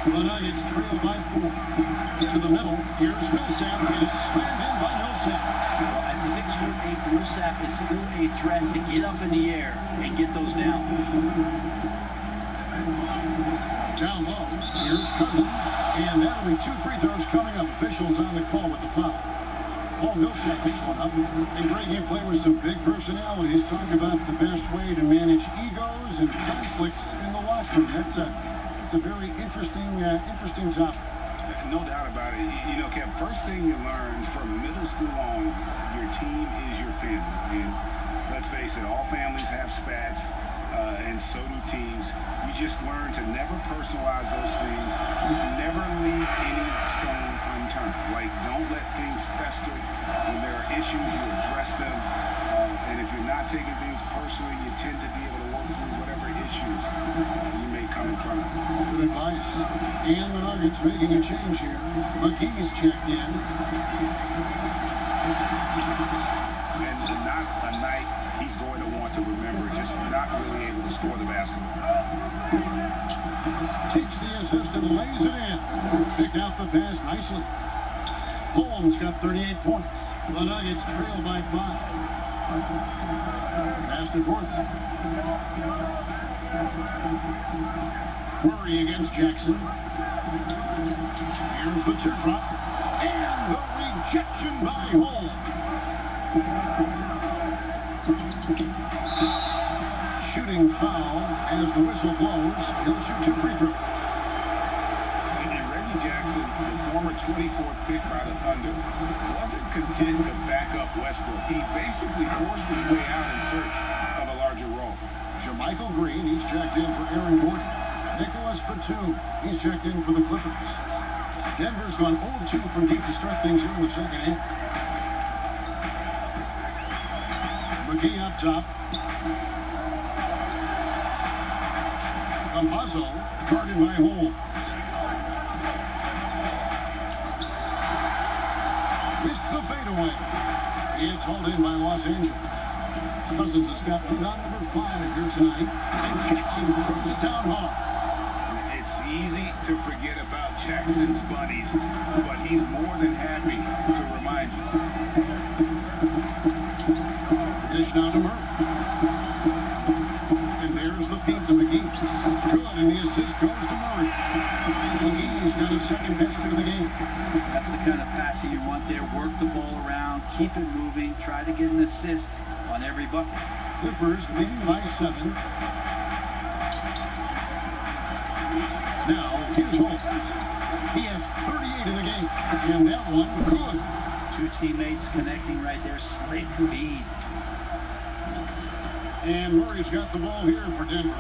The Nuggets trail by 4. To the middle. Here's Millsap. And it's slammed in by Millsap. At 6'8", Millsap is still a threat to get up in the air and get those down. Down low. Here's Cousins. And that'll be 2 free throws coming up. Officials on the call with the foul. Paul Millsap picks one up. And Greg, you play with some big personalities. Talk about the best way to manage egos and conflicts in the locker room. That's a very interesting topic. No doubt about it. You know, Kev, first thing you learn from middle school on, your team is your family. And let's face it, all families have spats, and so do teams. You just learn to never personalize those things. Never leave any stone unturned. Like, don't let things fester. When there are issues, you address them. And if you're not taking things personally, you tend to be able to work through whatever issues you may come in front of. Good advice. And the Nuggets making a change here. McGee's checked in. And not a night he's going to want to remember, just not really able to score the basketball. Takes the assist and lays it in. Picked out the pass nicely. Holmes got 38 points. The Nuggets trail by 5. Pass to Gordon. Murray against Jackson. Here's the teardrop. And the rejection by Holmes. Shooting foul as the whistle blows. He'll shoot 2 free throws. And Reggie Jackson, the former 24th pick by the Thunder, wasn't content to back up Westbrook. He basically forced his way out in search of a larger role. Jermichael Green, he's checked in for Aaron Gordon. Nicholas Batum, he's checked in for the Clippers. Denver's gone 0-2 from deep to start things here in the second half. McGee up top. Campazzo, guarded by Holmes. With the fadeaway. It's hauled in by Los Angeles. Cousins has got lead on number 5 here tonight. And Jackson throws it down hard. It's easy to forget about Jackson's buddies, but he's more than happy to remind you. Dish now to Murray. And there's the feed to McGee. Good, and the assist goes to Murray. McGee's got his second best of the game. That's the kind of passing you want there. Work the ball around, keep it moving, try to get an assist on every bucket. Clippers leading by 7. Now, here's Holmes. He has 38 in the game. And that one, good. 2 teammates connecting right there. Slick feed. And Murray's got the ball here for Denver.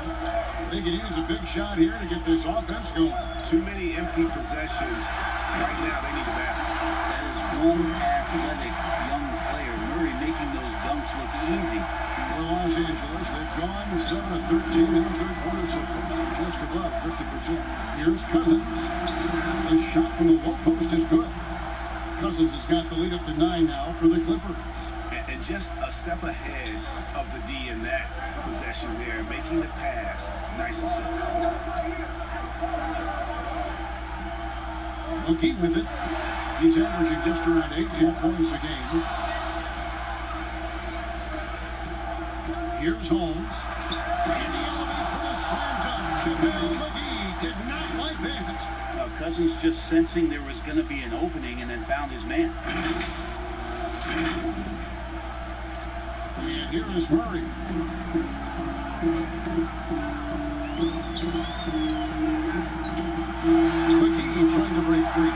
They could use a big shot here to get this offense going. Too many empty possessions. Right now, they need a basket. That is one athletic young player. Murray making those dunks look easy. For Los Angeles, they've gone 7 of 13 in the third quarter so far, just above 50%. Here's Cousins. The shot from the low post is good. Cousins has got the lead up to 9 now for the Clippers. And just a step ahead of the D in that possession there, making the pass. Nice assist. McGee with it. He's averaging just around 8.5 points a game. Here's Holmes. And he elevates for the slam dunk. JaVale McGee did not like that. Cousins just sensing there was going to be an opening and then found his man. And here is Murray. McGee trying to break free.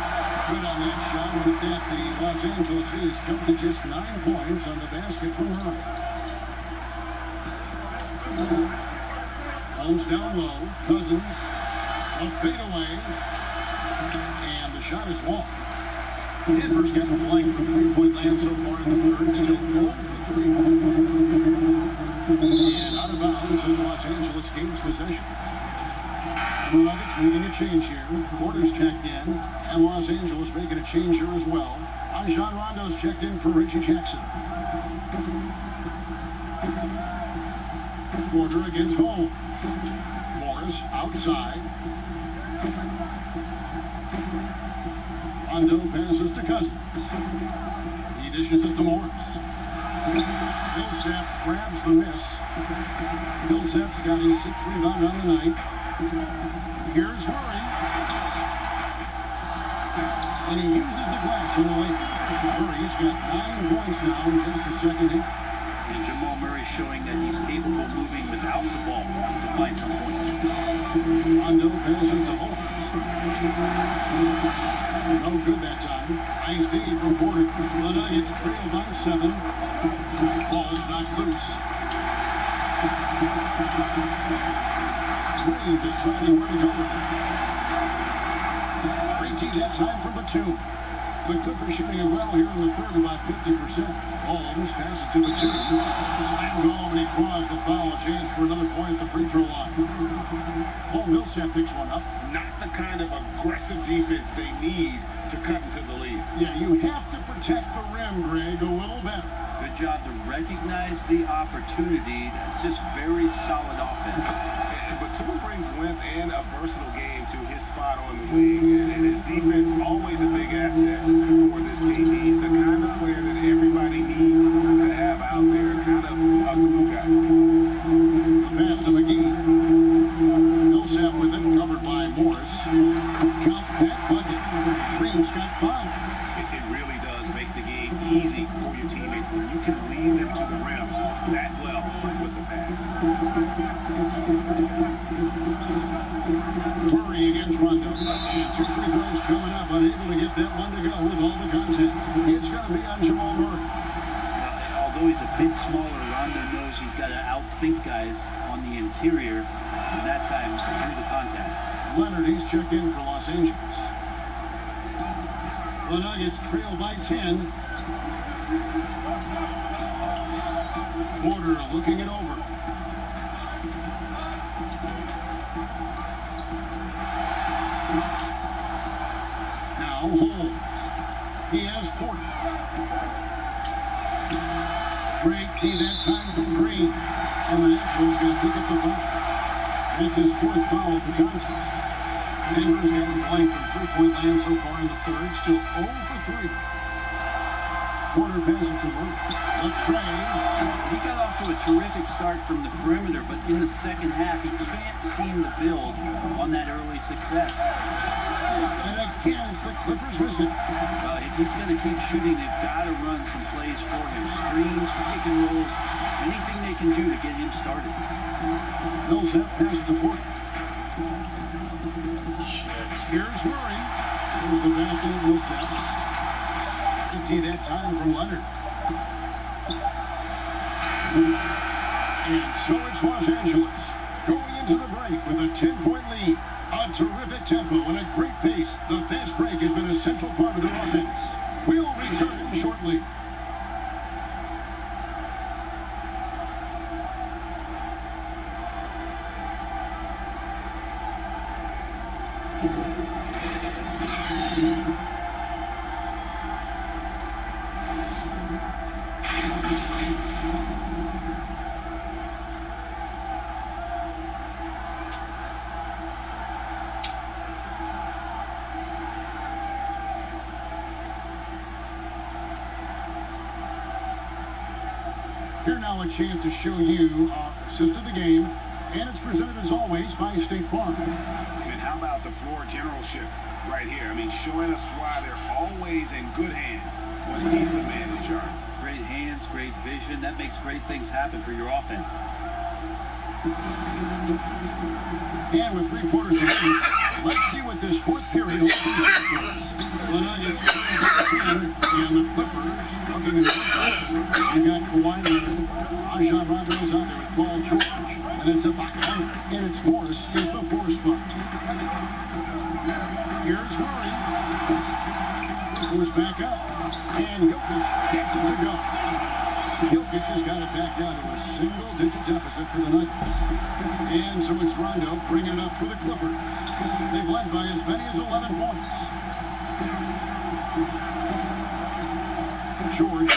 Good on that shot. With that, the Los Angeles A's come to just 9 points on the basket from Murray. Holmes down low. Cousins. A fadeaway. And the shot is long. Denver's gotten blank from three-point land so far in the third. Still 0 for 3. And out of bounds as Los Angeles gains possession. The Nuggets needing a change here. Porter's checked in. And Los Angeles making a change here as well. Rajon Rondo's checked in for Reggie Jackson. Porter against Holmes. Morris outside. Rondo passes to Cousins. He dishes it to Morris. Millsap grabs the miss. Millsap's got his 6th rebound on the night. Here's Murray. And he uses the glass on the late. Murray's got 9 points now in just the second half. And Jamal Murray showing that he's capable of moving without the ball to find some points. Rondo passes to Holmes. No good that time. Nice D from Porter. The Nuggets trail by 7. Ball's knocked loose. Green deciding where to go with it. 3T that time from Batum. The Clippers shooting it well here in the third, about 50%. Holmes passes to Batum. Slam home, and he draws the foul. A chance for another point at the free throw line. Paul Millsap picks one up. Not the kind of aggressive defense they need to cut into the lead. Yeah, you have to protect the rim, Greg, a little better. Good job to recognize the opportunity. That's just very solid offense. Batum brings length and a versatile game to his spot on the wing, and his defense always a big asset for this team. He's the kind of player that everybody needs to have out there, kind of a glue guy. The pass to McGee. Millsap with it, covered by Morris. Count that bucket. Green's got 5. It really does make the game easy for your teammates when you can lead them to the rim that well with the pass. Murray against Rondo. And 2 free throws coming up. Unable to get that one to go with all the contact. It's going to be on Jamal Murray. Although he's a bit smaller, Rondo knows he's got to outthink guys on the interior. And that time, through the contact. Leonard, he's checked in for Los Angeles. The Nuggets trail by 10. Porter looking it over. Now Holmes. He has 40. Great tee that time from Green. And the Nationals going to pick up the foul. That's his 4th foul of the contest. Denver's gotten blank from three-point land so far in the third. Still 0 for 3. Porter passes to Murray. A tray. He got off to a terrific start from the perimeter, but in the second half, he can't seem to build on that early success. And again, it's the Clippers missing. If he's going to keep shooting, they've got to run some plays for him. Screens, pick and rolls, anything they can do to get him started. Millsap passes to Porter. Here's Murray. Here's the pass to Millsap. 50 that time from Leonard. And so it's Los Angeles going into the break with a 10-point lead. A terrific tempo and a great pace. The fast break has been a central part of their offense. We'll return shortly. Here now a chance to show you our assist of the game, and it's presented as always by State Farm. And how about the floor generalship right here? I mean, showing us why they're always in good hands when he's the man in charge. Great hands, great vision. That makes great things happen for your offense. And with 3 quarters remaining, let's see what this 4th period holds in store for us. The Nuggets and the Clippers looking in the you got Kawhi Leonard. Rajon Rondo's out there with Paul George. And it's Ibaka, and it's Morris in the 4 spot. Here's Murray. Goes back up, and Jokic gets it to go. Jokic has got it back down to a single-digit deficit for the Nuggets. And so it's Rondo bringing it up for the Clippers. They've led by as many as 11 points. George,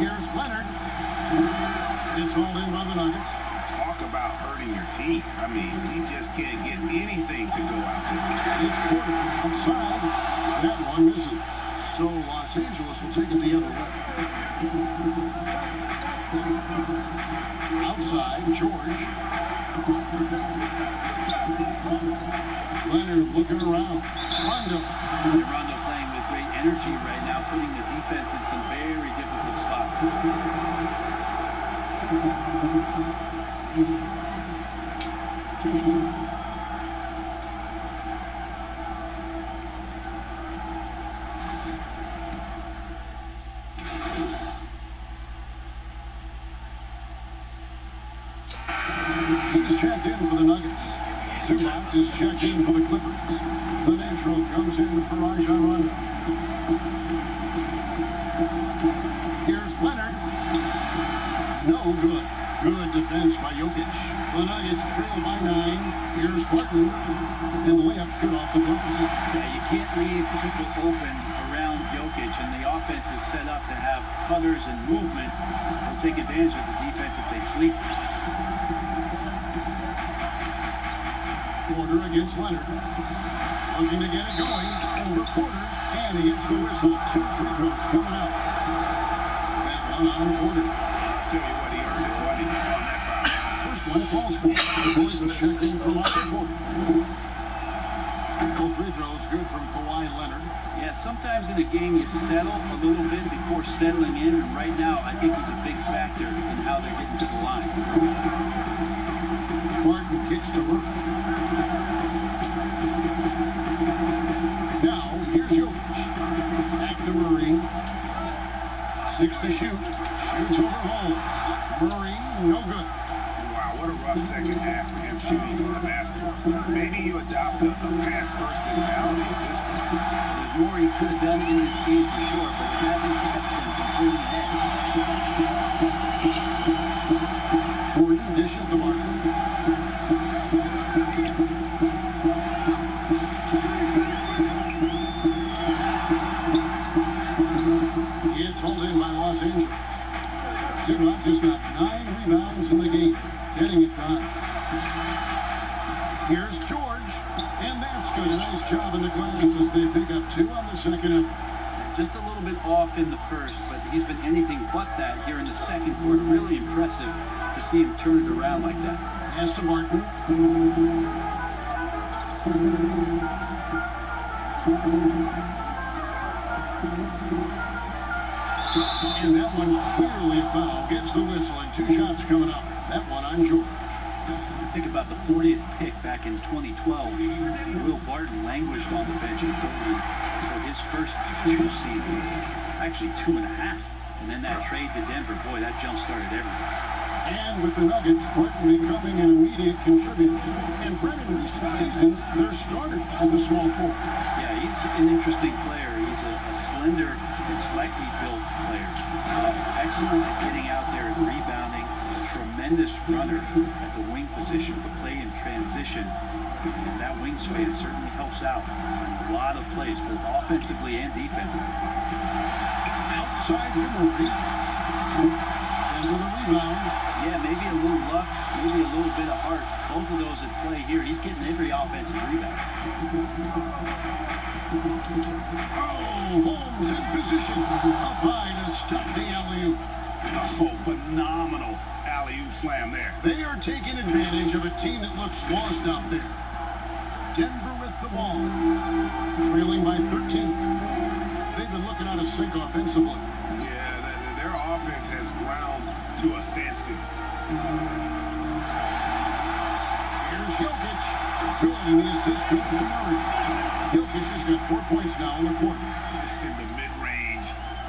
here's Leonard. It's hauled in by the Nuggets. Talk about hurting your team. I mean, he just can't get anything to go out there. It's Porter outside. That one misses. So Los Angeles will take it the other way. Outside, George. Leonard looking around. Rondo. Rondo playing with great energy right now, putting the defense in some very difficult spots. He's checked in for the Nuggets. Zubac is checked in for the Clippers. The natural comes in for Rajon Rondo. Here's Leonard. No good. Good defense by Jokic. The Nuggets trail by 9. Here's Barton. And the layup's good off the post. Yeah, you can't leave people open around Jokic, and the offense is set up to have cutters and movement. They'll take advantage of the defense if they sleep. Porter against Leonard. Looking to get it going. Over Porter. And he gets the whistle. 2 free throws coming out. That one on Porter. Tell you what, he earned his money on that foul. First one falls for. The boys are checked in for Michael Porter. Both free throws good from Kawhi Leonard. Yeah, sometimes in a game you settle a little bit before settling in, and right now I think he's a big factor in how they're getting to the line. Barton kicks to Murphy. Now, here's Jokic. Back to Murray. 6 to shoot. Shoots over Holmes. Murray, no good. Wow, what a rough second half for him shooting the basketball. Maybe you adopt a pass-first mentality at this point. There's more he could have done in this game for sure, but it hasn't kept him from moving ahead. Gordon dishes to Martin. It's hauled in by Los Angeles. Zubac has got 9 rebounds in the game, getting it done. Here's George, and that's good. A nice job in the glass as they pick up 2 on the second effort. Just a little bit off in the first, but he's been anything but that here in the second quarter. Really impressive to see him turn it around like that. Pass to Martin. And that one clearly a foul. Gets the whistle, and 2 shots coming up. That one on George. Think about the 40th pick back in 2012. Will Barton languished on the bench for his first 2 seasons, actually 2.5. And then that trade to Denver, boy, that jump-started everything. And with the Nuggets, Barton becoming an immediate contributor. And Brett, in recent seasons, they're starter at the small forward. Yeah, he's an interesting player. He's a slender and slightly built player. Excellent at getting out there and rebounding. Tremendous runner at the wing position to play in transition. And that wingspan certainly helps out. A lot of plays, both offensively and defensively. Outside to Murray. And with a rebound. Yeah, maybe a little luck, maybe a little bit of heart. Both of those at play here. He's getting every offensive rebound. Oh, Holmes in position. Up high to stop the alley-oop. Oh, phenomenal alley-oop slam there. They are taking advantage of a team that looks lost out there. Denver with the ball. Trailing by 13. They've been looking out of sync offensively. Yeah, their offense has ground to a standstill. Here's Jokic. Good, and the assist goes to Murray. Jokic has got 4 points now in the quarter. Just in the mid-range.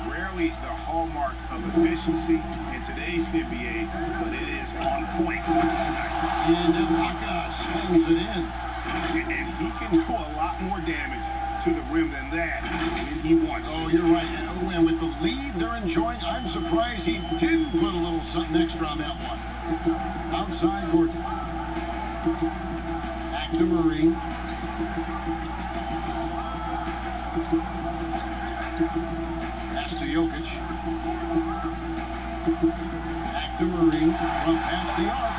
Rarely rarely the hallmark of efficiency in today's NBA, but it is on point tonight. And Ibaka slings it in. And he can do a lot more damage to the rim than that when he wants to. Oh, you're right. And with the lead they're enjoying, I'm surprised he didn't put a little something extra on that one. Outside Gordon. Back to Murray. Pass to Jokic. Back to Murray. From past the arc.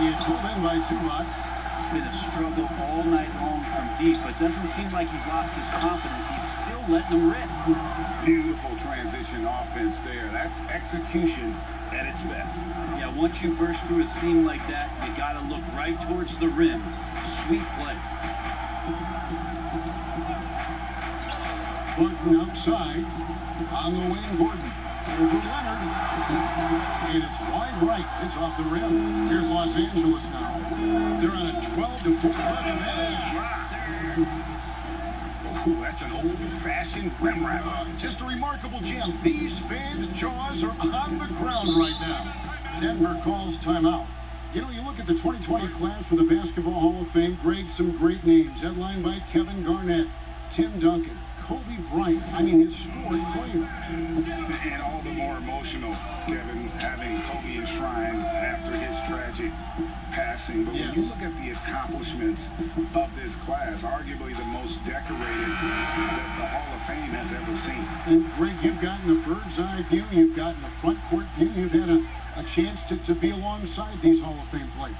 It's pulled in by Zubac. It's been a struggle all night long from deep, but doesn't seem like he's lost his confidence. He's still letting them rip. Beautiful transition offense there. That's execution at its best. Yeah, once you burst through a seam like that, you got to look right towards the rim. Sweet play. Barton outside. On the wing, Gordon. Over Leonard. And it's wide right. It's off the rim. Here's Los Angeles now. They're on a 12-4 Ooh, that's an old-fashioned rim wrap. Just a remarkable jam. These fans' jaws are on the ground right now. Denver calls timeout. You know, you look at the 2020 class for the Basketball Hall of Fame, Greg, some great names. Headlined by Kevin Garnett, Tim Duncan, Kobe Bryant. I mean, historic players. And all the more emotional, Kevin, having Kobe enshrined after his tragic passing. But when you look at the accomplishments of this class, arguably the most decorated that the Hall of Fame has ever seen. And Greg, you've gotten a bird's eye view, you've gotten a front court view, you've had a chance to be alongside these Hall of Fame players.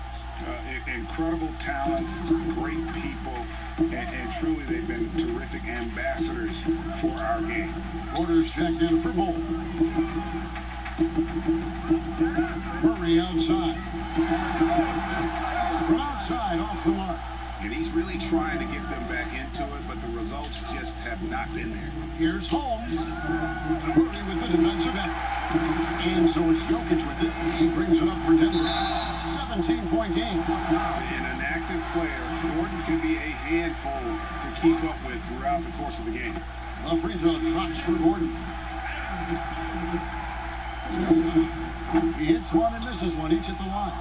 Incredible talents, great people, and truly they've been terrific ambassadors for our game. Orders checked in for Bull. Murray outside. From outside, off the mark. And he's really trying to get them back into it, but the results just have not been there. Here's Holmes. Murray with the defensive end. And so it's Jokic with it. He brings it up for Denver. 17-point game. And an active player, Gordon can be a handful to keep up with throughout the course of the game. The free throw drops for Gordon. He hits one and misses one, each at the line.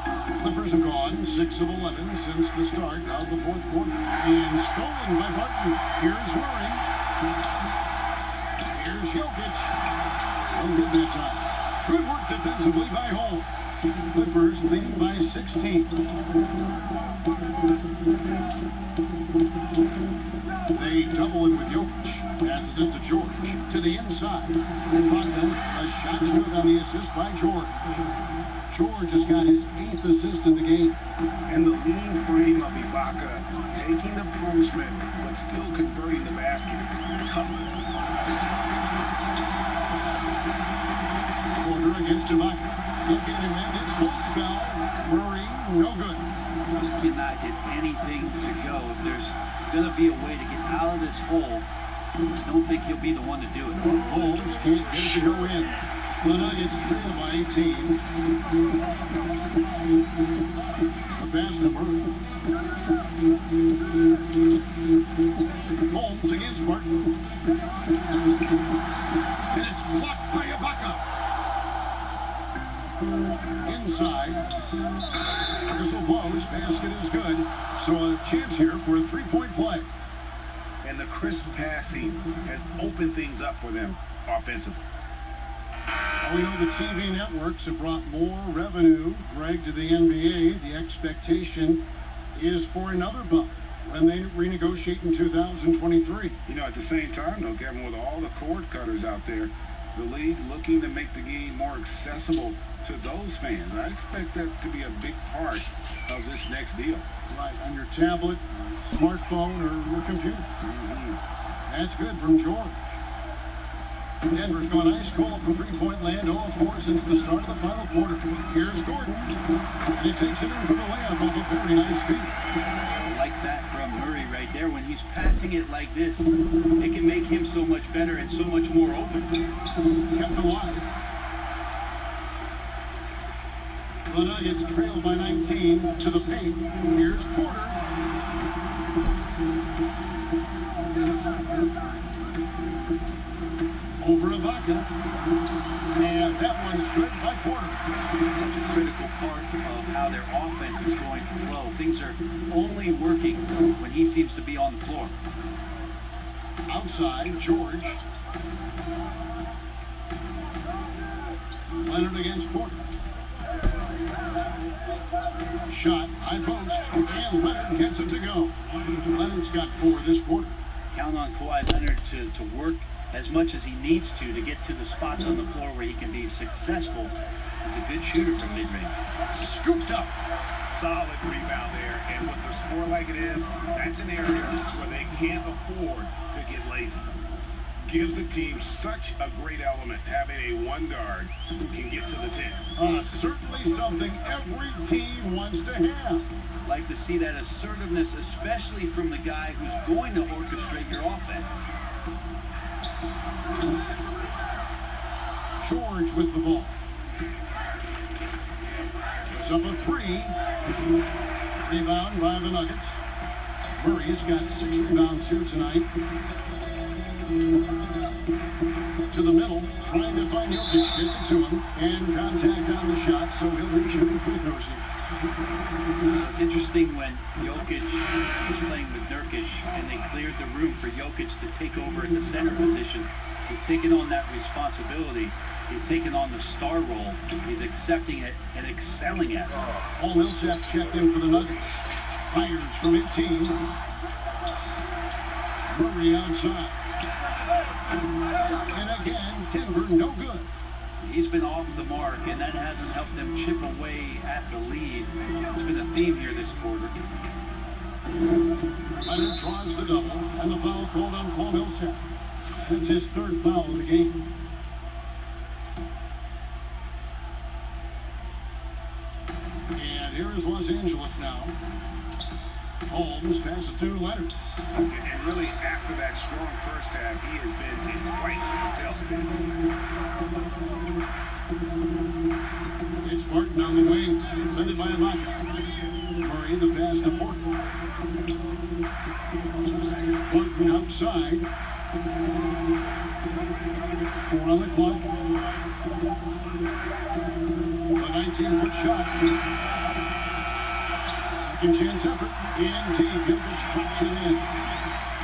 Clippers have gone 6 of 11 since the start of the fourth quarter. And stolen by Barton. Here's Murray. Here's Jokic. No good that time. Good work defensively by Holmes. Clippers leading by 16. They double it with Jokic. Passes it to George. To the inside. Ibaka, a shot good on the assist by George. George has got his 8th assist in the game. And the lean frame of Ibaka, taking the punishment, but still converting the basket. Toughness. Quarter against Ibaka. Looking to end his full spell. Murray, no good. Just cannot get anything to go. If there's going to be a way to get out of this hole, I don't think he'll be the one to do it. Holmes can't get it to go in. The Nuggets trail by 18. The pass to Murray. Holmes against Barton. And it's blocked by Ibaka. Inside. Whistle blows. Basket is good. So a chance here for a three-point play. And the crisp passing has opened things up for them offensively. Well, we know the TV networks have brought more revenue, Greg, to the NBA. The expectation is for another bump when they renegotiate in 2023. You know, at the same time, though, Kevin, with all the cord cutters out there, the league looking to make the game more accessible to those fans. I expect that to be a big part of this next deal. Right, on your tablet, smartphone, or your computer. That's good from George. Denver's gone ice cold from three-point land, 0-4 since the start of the final quarter. Here's Gordon. And he takes it in for the layup off a very nice feed. I like that from Murray right there. When he's passing it like this, it can make him so much better and so much more open. Kept alive. The Nuggets trail by 19 to the paint. Here's Porter. Over Ibaka. And that one's good by Porter. Such a critical part of how their offense is going to flow. Things are only working when he seems to be on the floor. Outside, George. Leonard against Porter. Shot, high post, and Leonard gets it to go. Leonard's got 4 this quarter. Count on Kawhi Leonard to work as much as he needs to get to the spots on the floor where he can be successful. He's a good shooter from mid-range. Scooped up. Solid rebound there, and with the score like it is, that's an area where they can't afford to get lazy. Gives the team such a great element having a one guard who can get to the 10. Certainly something every team wants to have. Like to see that assertiveness, especially from the guy who's going to orchestrate your offense. George with the ball. It's up a 3. Rebound by the Nuggets. Murray's got 6 rebounds here tonight. To the middle, trying to find Jokic, gets it to him, and contact on the shot, so he'll be shooting free throws here. It's interesting when Jokic was playing with Nurkic, and they cleared the room for Jokic to take over at the center position. He's taken on that responsibility. He's taken on the star role. He's accepting it and excelling at it. Paul Millsap checked in for the Nuggets. Fires from 18. Murray outside. And again, Denver no good. He's been off the mark, and that hasn't helped them chip away at the lead. It's been a theme here this quarter. Leonard draws the double, and the foul called on Paul Millsap. That's his 3rd foul of the game. And here is Los Angeles now. Holmes passes to Leonard. And really, after that strong first half, he has been in quite a tailspin. It's Martin on the wing, defended by Ibaka. Murray the pass to Porter. Martin outside. 4 on the clock. A 19-foot shot. Second chance effort. And deep. Jokic shoots it in.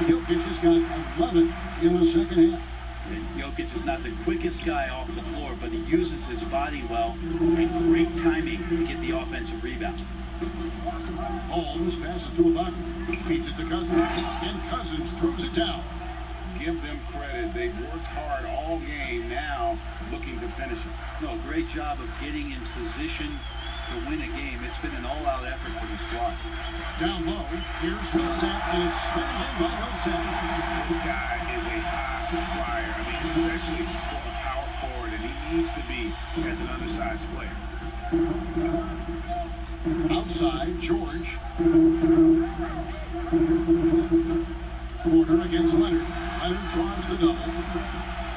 Jokic has got 11 in the second half. And Jokic is not the quickest guy off the floor, but he uses his body well and great timing to get the offensive rebound. Holmes passes to Ibaka. Feeds it to Cousins. And Cousins throws it down. Give them credit. They've worked hard all game, now looking to finish it. No, great job of getting in position to win a game. It's been an all-out effort for the squad. Down low, here's Millsap, and it's slid in by Millsap. This guy is a high flyer. I mean, especially for a power forward, and he needs to be as an undersized player. Outside, George. Porter against Leonard. Leonard draws the double.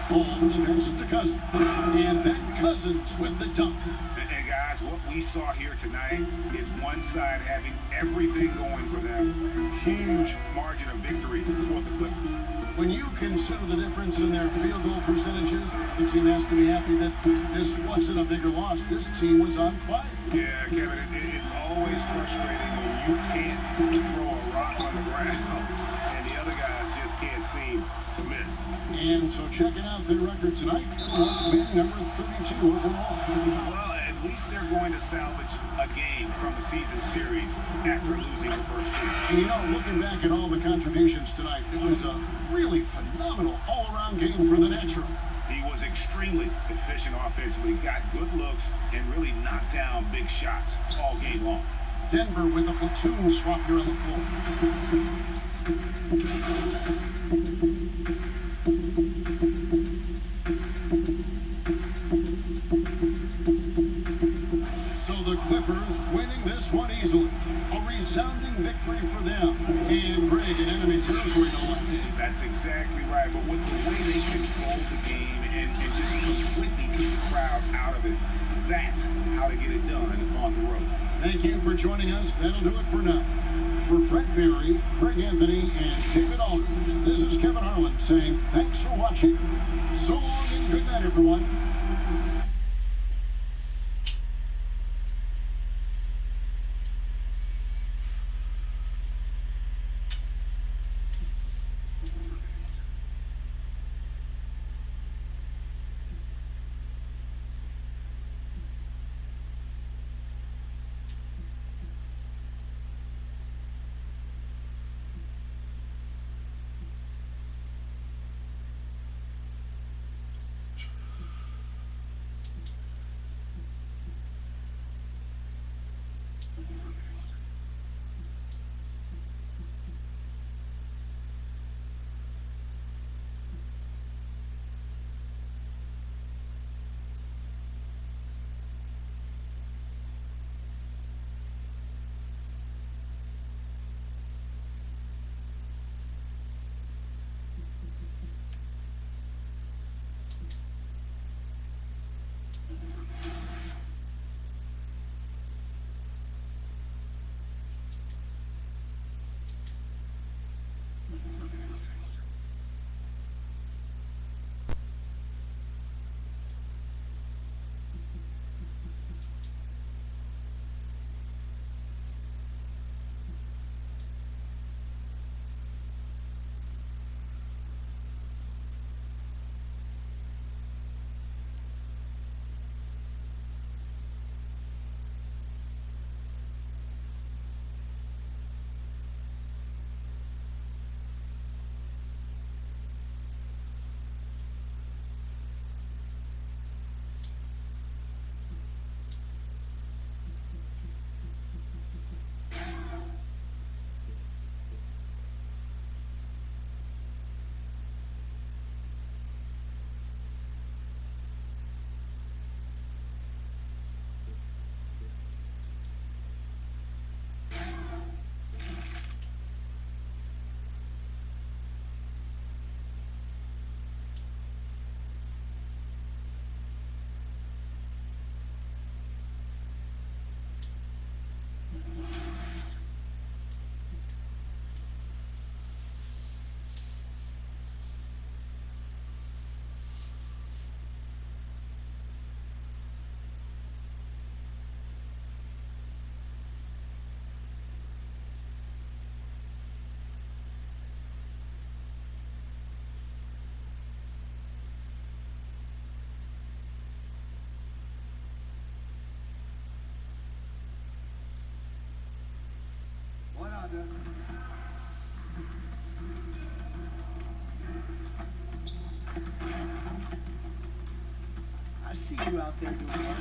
Holmes passes to Cousins. And then Cousins with the dunk. And guys, what we saw here tonight is one side having everything going for them. Huge margin of victory for the Clippers. When you consider the difference in their field goal percentages, the team has to be happy that this wasn't a bigger loss. This team was on fire. Yeah, Kevin, it's always frustrating when you can't throw a rock on the ground and the other guys just can't seem to miss. And so checking out their record tonight, win number 32 overall. Well, at least they're going to salvage a game from the season series after losing the first 2. And you know, looking back at all the contributions tonight, it was a really phenomenal all-around game for the Natural. He was extremely efficient offensively, got good looks, and really knocked down big shots all game long. Denver with a platoon swap here on the floor. So the Clippers winning this one easily. A resounding victory for them. And Greg in enemy territory, no less. That's exactly right. But with the way they controlled the game and just completely took the crowd out of it, that's how to get it done on the road. Thank you for joining us. That'll do it for now. For Brett Berry, Craig Anthony, and David Aldridge, this is Kevin Harlan saying thanks for watching. So long and good night, everyone. I see you out there doing work.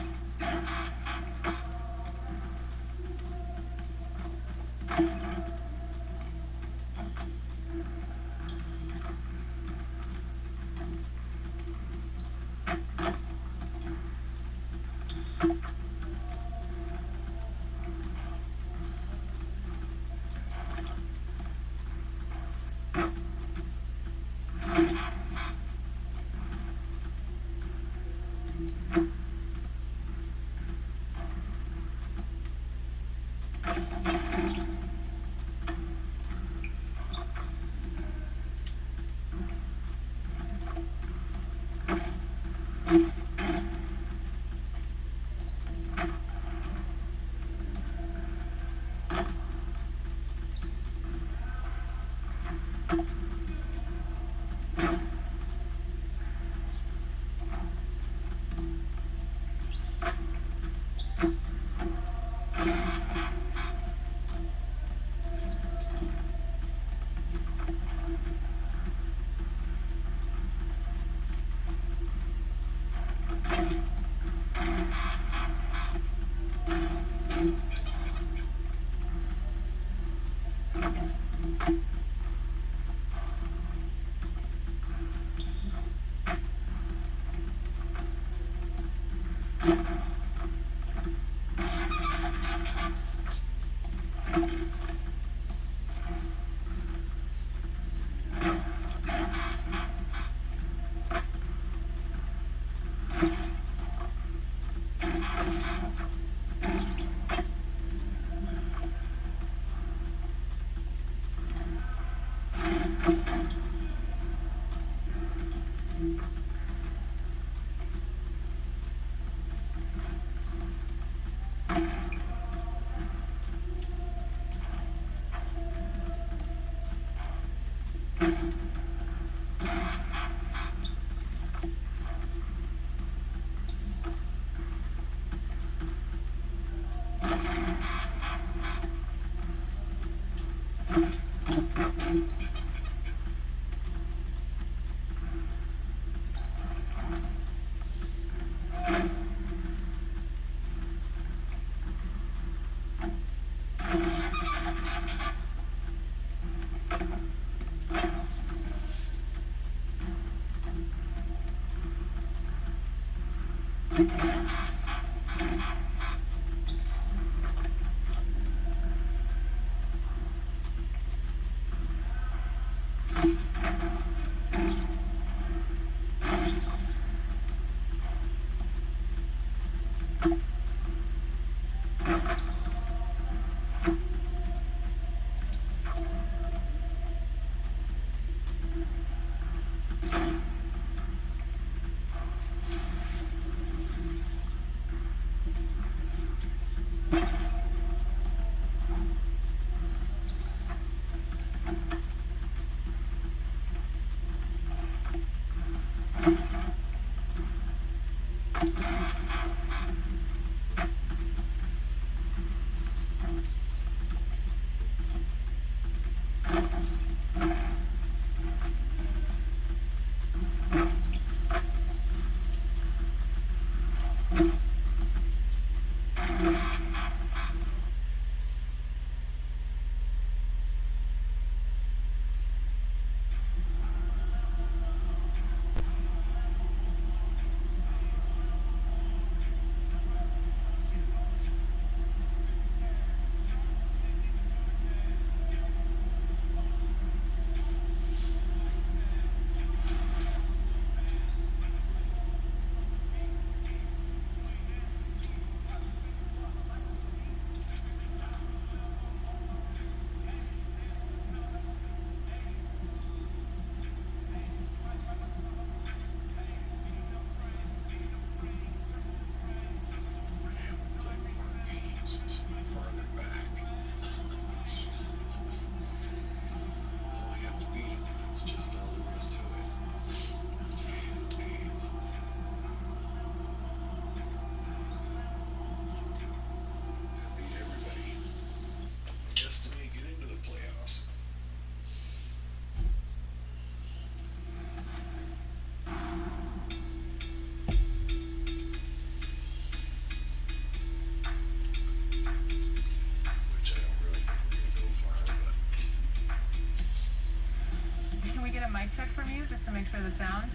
Check from you just to make sure the sound.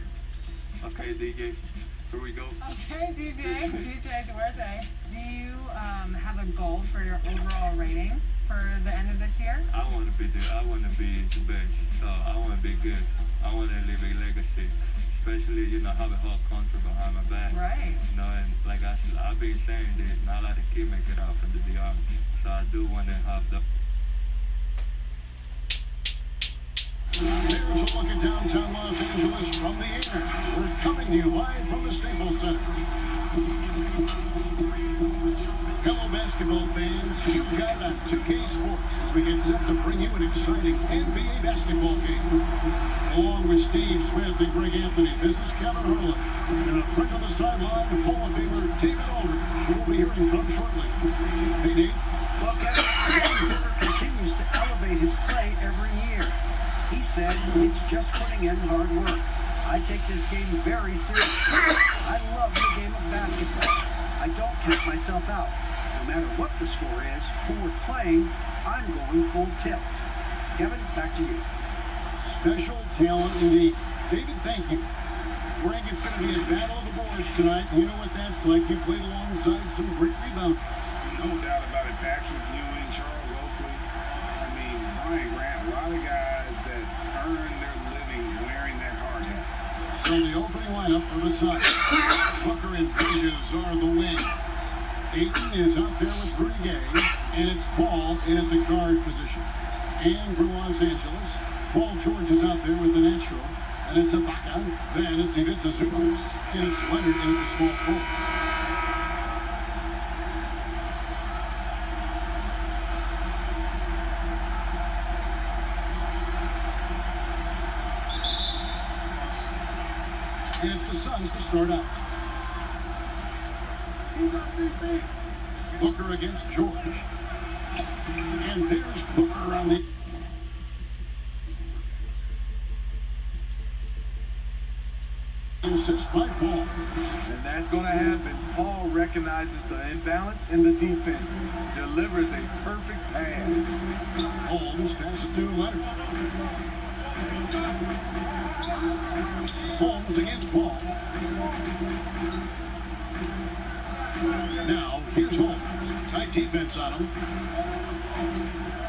Okay, DJ, here we go. Okay, DJ Duarte, do you have a goal for your overall rating for the end of this year? I want to be the best. So I want to be good. I want to leave a legacy, especially have a whole country behind my back. Right. And like I've been saying, that not a lot of kids make it out from the DR. So I do want to have the. There's a look at downtown Los Angeles from the air. We're coming to you live from the Staples Center. Hello, basketball fans. You've got on 2K Sports as we get set to bring you an exciting NBA basketball game. Along with Steve Smith and Greg Anthony, this is Kevin Harlan. And a friend on the sideline, Hall of Famer David Aldridge, who will be hearing from shortly. Hey, Dave. Well, Kevin continues to elevate his play every year. He said it's just putting in hard work. I take this game very seriously. I love the game of basketball. I don't count myself out. No matter what the score is, who we're playing, I'm going full tilt. Kevin, back to you. Special talent indeed. David, thank you. Greg, it's going to be a battle of the boards tonight. You know what that's like. You played alongside some great rebounders. No doubt about it. Patrick Ewing, Charles Oakley. I mean, Brian Grant, a lot of guys that earn their living wearing that hard hat. So the opening lineup for the Suns. Booker and Bridges are the wings. Ayton is out there with Rudy Gay, and it's Paul in at the guard position. And for Los Angeles, Paul George is out there with the natural, and it's Ibaka. Then it's Ivica Zubac, and it's Leonard in at the small forward. And it's the Suns to start out. Booker against George. And there's Booker on the... Assist by Paul. And that's going to happen. Paul recognizes the imbalance in the defense, delivers a perfect pass. Holmes passes to Leonard. Holmes against Paul. Now, here's Holmes. Tight defense on him.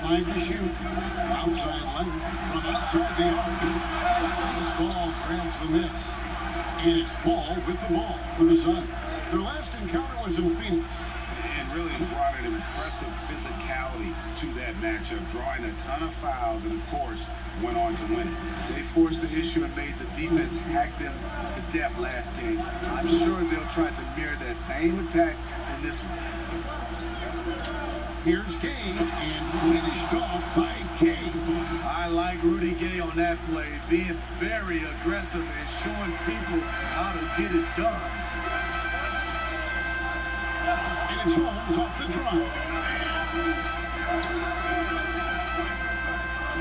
5 to shoot. Outside Leonard. From outside the arc. This ball grabs the miss. And it's Paul with the ball for the Suns. Their last encounter was in Phoenix. And really brought an impressive physicality to that matchup, drawing a ton of fouls, and of course, went on to win it. They forced the issue and made the defense hack them to death last game. I'm sure they'll try to mirror that same attack in this one. Here's Gay, and finished off by Gay. I like Rudy Gay on that play, being very aggressive and showing people how to get it done. And it's Holmes off the drive.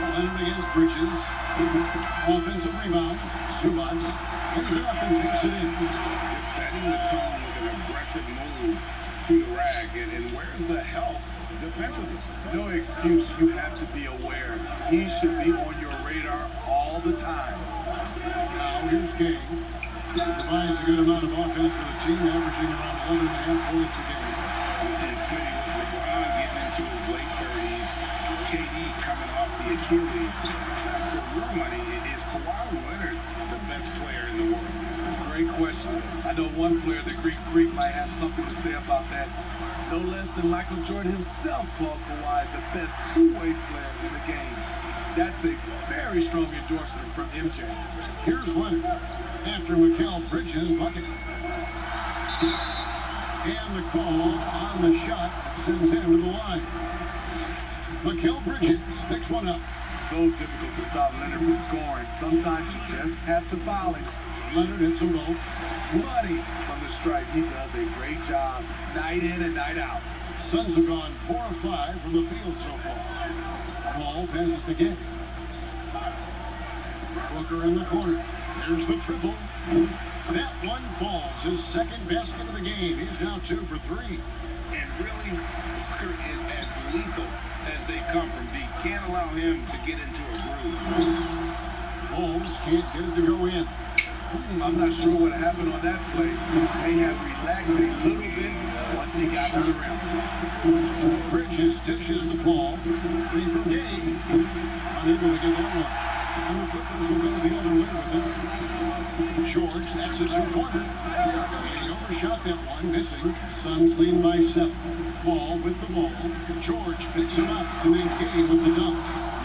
Leonard against Bridges. Offensive rebound. Zubats picks it up and takes it in. Just setting the tone with an aggressive move to the rack. And where's the help defensively? No excuse. You have to be aware. He should be on your radar all the time. Now here's Gay. Provides a good amount of offense for the team, averaging around 11.5 points a game. And Smitty, with LeBron getting into his late 30s, KD coming off the Achilles, for real money, is Kawhi Leonard the best player in the world? Great question. I know one player, the Greek Freak, might have something to say about that. No less than Michael Jordan himself called Kawhi the best two-way player in the game. That's a very strong endorsement from MJ. Here's Leonard after Mikal Bridges' bucket. And the call on the shot sends him to the line. Mikal Bridges picks one up. So difficult to stop Leonard from scoring. Sometimes you just have to foul him. Leonard hits them both. Money from the stripe. He does a great job night in and night out. Suns have gone 4 of 5 from the field so far. Paul passes to Gay. Booker in the corner. There's the triple. That one falls. His second basket of the game. He's now 2 for 3. And really, Booker is as lethal as they come from deep. Can't allow him to get into a groove. Holmes can't get it to go in. I'm not sure what happened on that play. May have relaxed a little bit once he got to the rim. Bridges dishes the ball. Three from Gay. Unable to get that one. And the Clippers will go the other way with it. George, that's a two-pointer. And he overshot that one, missing. Suns lead by 7. Paul with the ball. George picks him up, and then Gay with the dunk.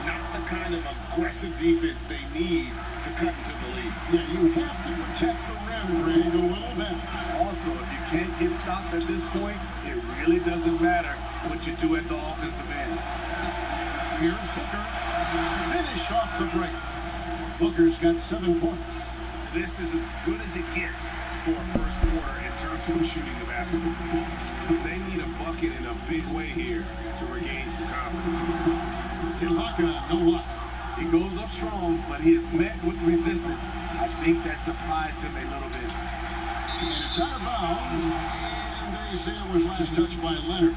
Not the kind of aggressive defense they need to cut into the lead. Yeah, you have to protect the rim, Greg, a little bit. Also, if you can't get stops at this point, it really doesn't matter what you do at the offensive end. Here's Booker. Finished off the break. Booker's got 7 points. This is as good as it gets for a first quarter in terms of shooting the basketball. They need a bucket in a big way here to regain some confidence. Ibaka, no luck. He goes up strong, but he is met with resistance. I think that surprised him a little bit. And it's out of bounds. And they say it was last touched by Leonard.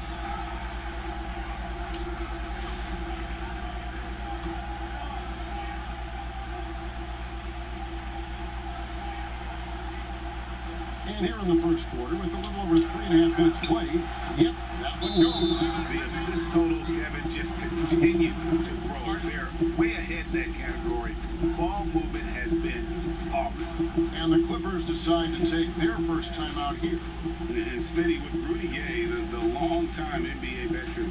And here in the first quarter, with a little over 3.5 minutes played, yep, that one goes. The assist totals, Kevin, just continue to grow. They're way ahead in that category. Ball movement has been flawless. And the Clippers decide to take their first time out here. And Smitty, with Rudy Gay, the long-time NBA veteran,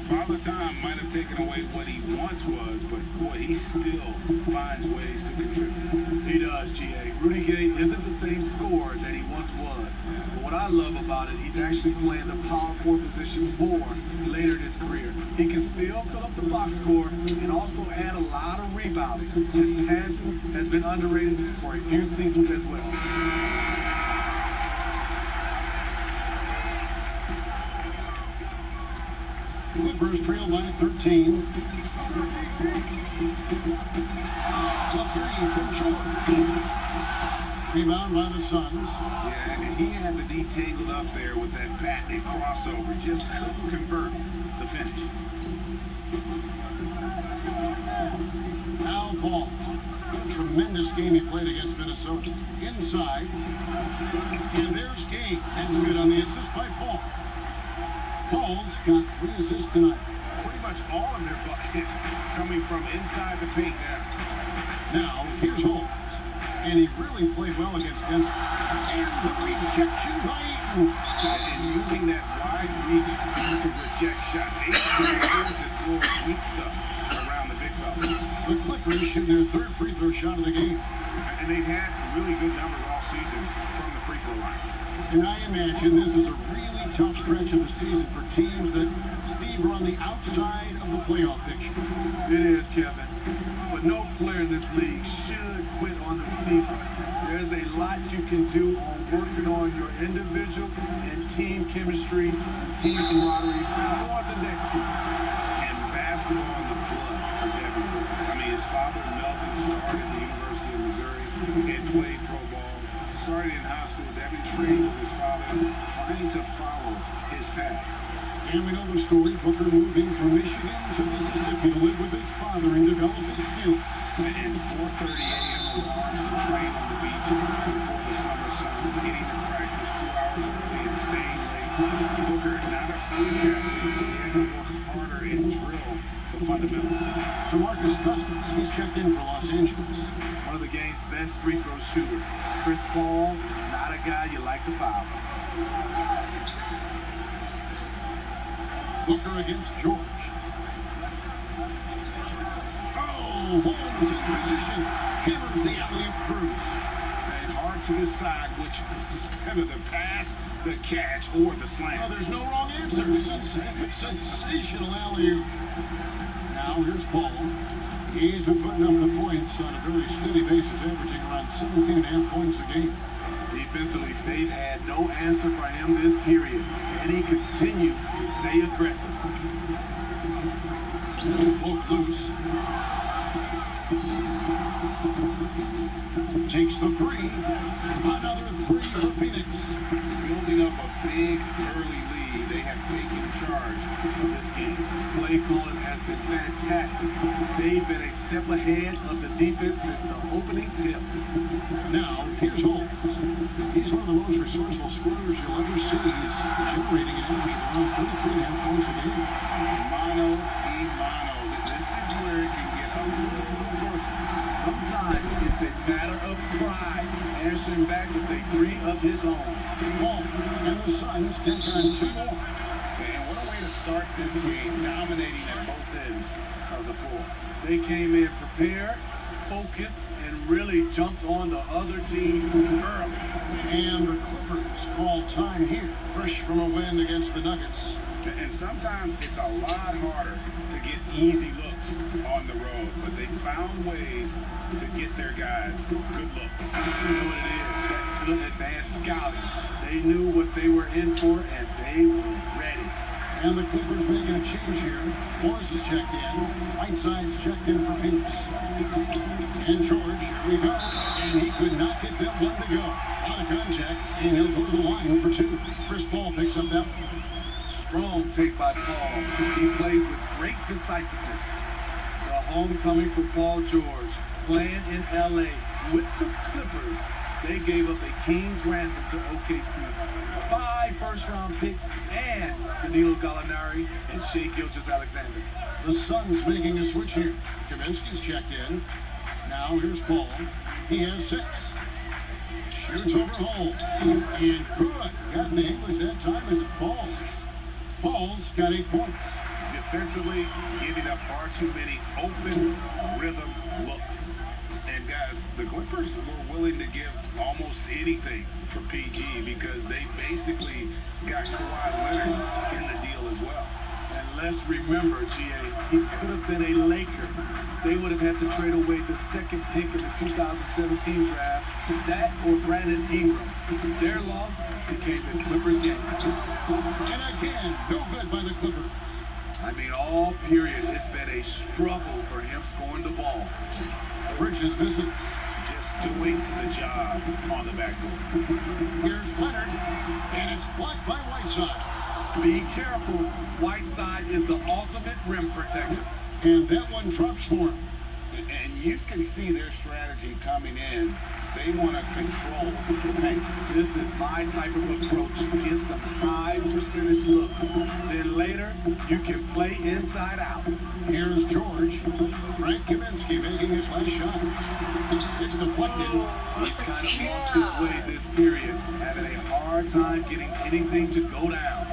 Father Time might have taken away what he once was, but boy, he still finds ways to contribute. He does, G.A. Rudy Gay isn't the same scorer that he once was. But what I love about it, he's actually playing the power forward position more later in his career. He can still fill up the box score and also add a lot of rebounding. His passing has been underrated for a few seasons as well. Clippers trail by 13. Up three from George. Rebound by the Suns. Yeah, and he had the D tangled up there with that patented crossover. Just couldn't convert the finish. Al Paul. Tremendous game he played against Minnesota. Inside. And there's Gabe. That's good on the assist by Paul. Paul's got 3 assists tonight. Pretty much all of their buckets coming from inside the paint now. Now, here's Holmes. And he really played well against Denver. And the rejection by Eaton. And using that wide reach to reject shots. Eaton deploys weak stuff around the big fella. The Clippers shoot their 3rd free throw shot of the game. And they've had really good numbers all season from the free throw line. And I imagine this is a really tough stretch of the season for teams that, Steve, are on the outside of the playoff picture. It is, Kevin. But no player in this league should quit on the season. There's a lot you can do on working on your individual and team chemistry, team camaraderie, for the next season. And basketball in the blood for Devin Booker. I mean, his father, Melvin, started at the University of Missouri and played pro ball. Started in high school. Devin trained with his father, trying to follow his path. And we know the story. Booker moving from Michigan to Mississippi to live with his father and develop his skills. And 4:30 a.m. alarms to train on the beach before the summer sun, getting to practice 2 hours early and staying late. Booker, not a free athlete, so he had to work harder and drill the fundamentals. DeMarcus Cousins, he's checked in for Los Angeles. One of the game's best free throw shooters. Chris Paul is not a guy you like to foul. Booker against George. Oh, Holmes in position. Hammers the alley-oop through. And hard to decide which was better, the pass, the catch, or the slam. Oh, there's no wrong answer. Sensational alley-oop. Now here's Paul. He's been putting up the points on a very steady basis, averaging around 17.5 points a game. Defensively, they've had no answer for him this period, and he continues to stay aggressive. Poke loose. Takes the 3. Another 3 for Phoenix. Building up a big early lead, they have taken charge of this game. Play calling has been fantastic. They've been a step ahead of the defense since the opening tip. Now, here's Holmes. He's one of the most resourceful scorers you'll ever see. He's generating an average of around 33.5 points a game. Mano y mano. This is where it can get a little personal. Sometimes it's a matter of pride, answering back with a 3 of his own. Paul and the Suns take on 2 more. And what a way to start this game, dominating at both ends of the floor. They came in prepared, focused, and really jumped on the other team early. And the Clippers call time here, fresh from a win against the Nuggets. And sometimes it's a lot harder to get easy looks on the road, but they found ways to get their guys good looks. You know what it is? That's good advanced scouting. They knew what they were in for, and they were ready. And the Clippers making a change here. Morris is checked in. Whiteside's checked in for Phoenix. And George, here we go. And he could not get that one to go. Out of contact, and he'll go to the line for 2. Chris Paul picks up that one. Strong take by Paul. He plays with great decisiveness. The homecoming for Paul George, playing in LA with the Clippers. They gave up a king's ransom to OKC. 5 first-round picks and Danilo Gallinari and Shai Gilgeous-Alexander. The Suns making a switch here. Kaminsky's checked in. Now here's Paul. He has 6. Shoots over Holmes. And good. Got the English that time as it falls. Paul's got 8 points. Defensively, giving up far too many open rhythm looks. And guys, the Clippers were willing to give almost anything for PG because they basically got Kawhi Leonard in the deal as well. And let's remember, GA, he could have been a Laker. They would have had to trade away the 2nd pick in the 2017 draft. That or Brandon Ingram. Their loss became the Clippers' game. And again, no good by the Clippers. I mean, all period, it's been a struggle for him scoring the ball. Bridges misses. Just doing the job on the backboard. Here's Leonard, and it's blocked by Whiteside. Be careful. Whiteside is the ultimate rim protector. And that one drops for him. And you can see their strategy coming in. They want to control the paint. This is my type of approach. Get some high percentage looks. Then later, you can play inside out. Here's George. Frank Kaminsky making his last shot. It's deflected. He's kind of lost his way this period, having a hard time getting anything to go down.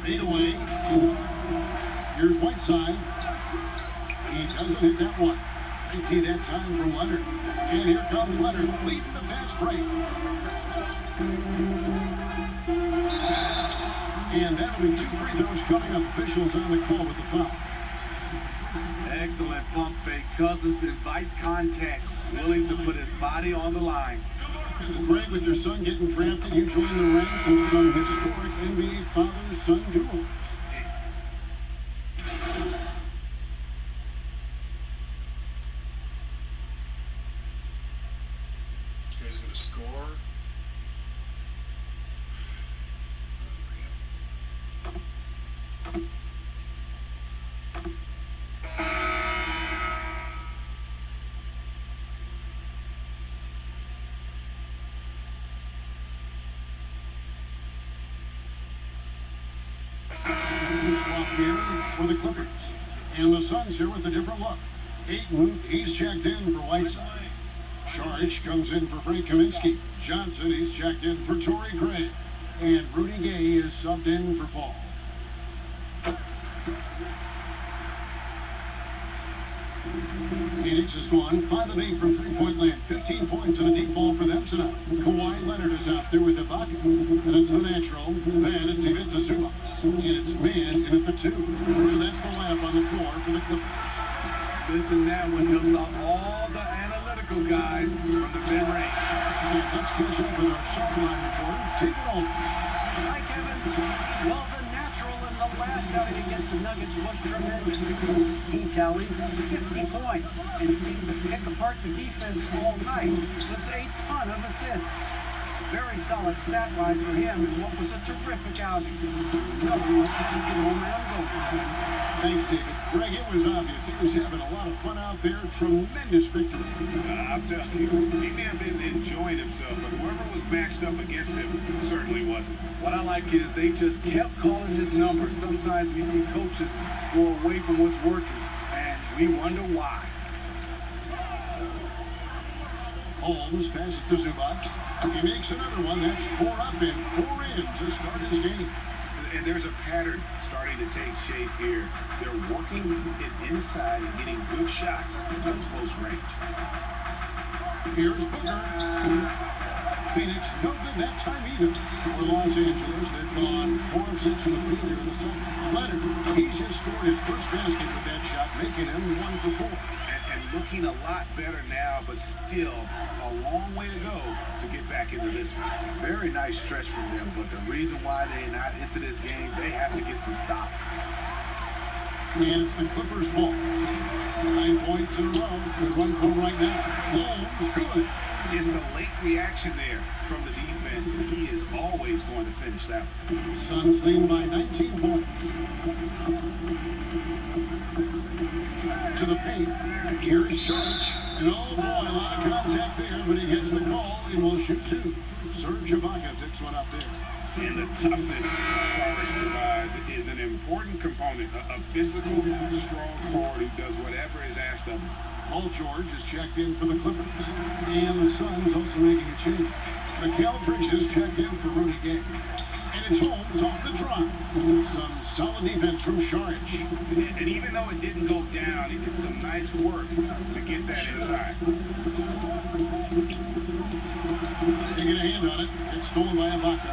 Fade away. Here's Whiteside. He doesn't hit that one. 19 that time from Leonard. And here comes Leonard leading the fast break. And that'll be 2 free throws coming up. Officials on the call with the foul. Excellent pump fake. Cousins invites contact, willing to put his body on the line. Greg, with your son getting drafted, you join the ranks of some historic NBA father-son duos. He's going to score. Swap in for the Clippers. And the Suns here with a different look. Ayton, he's checked in for Whiteside. Saric comes in for Frank Kaminsky. Johnson, he's checked in for Torrey Craig. And Rudy Gay is subbed in for Paul. Phoenix has gone 5 of 8 from three-point land. 15 points and a deep ball for them tonight. Kawhi Leonard is out there with Ibaka. And it's the natural. Then it's Ivica Zubac. And it's man in at the 2. So that's the layup on the floor for the Clippers. Listen, that one hooks off all the analytical guys from the mid-range. And let's catch up with our sideline reporter. Take it on. Hi, Kevin. Well, the natural in the last outing against the Nuggets was tremendous. He tallied 50 points and seemed to pick apart the defense all night with a ton of assists. Very solid stat line for him in what was a terrific outing. Nothing much to keep the momentum going. Thanks, David. Greg, it was obvious he was having a lot of fun out there. Tremendous victory. I'm telling you, he may have been enjoying himself, but whoever was matched up against him certainly wasn't. What I like is they just kept calling his number. Sometimes we see coaches go away from what's working, and we wonder why. Holmes passes to Zubac. He makes another one. That's 4 up and 4 in to start his game. And there's a pattern starting to take shape here. They're working it inside and getting good shots at close range. Here's Booker. Phoenix, no good that time either. For Los Angeles, they've gone 4 of 6 from the field here in the second. Leonard, he's just scored his first basket with that shot, making him 1 for 4. And looking a lot better now, but still a long way to go to get back into this one. Very nice stretch from them, but the reason why they're not into this game, they have to get some stops. And it's the Clippers' ball. 9 points in a row. Good run for him right now. Holmes, good. It's the late reaction there from the defense, and he is always going to finish that one. Suns lead by 19 points. To the paint. Here's Saric. And oh boy, a lot of contact there, but he gets the call and will shoot 2. Serge Ibaka picks one up there. And the toughness Saric provides is an important component. A physical, strong forward who does whatever is asked of him. Paul George is checked in for the Clippers. And the Suns also making a change. Mikal Bridges checked in for Rudy Gay. And it's Holmes off the drive. Some solid defense from Saric. And even though it didn't go down, he did some nice work to get that inside. They get a hand on it. It's stolen by Ibaka.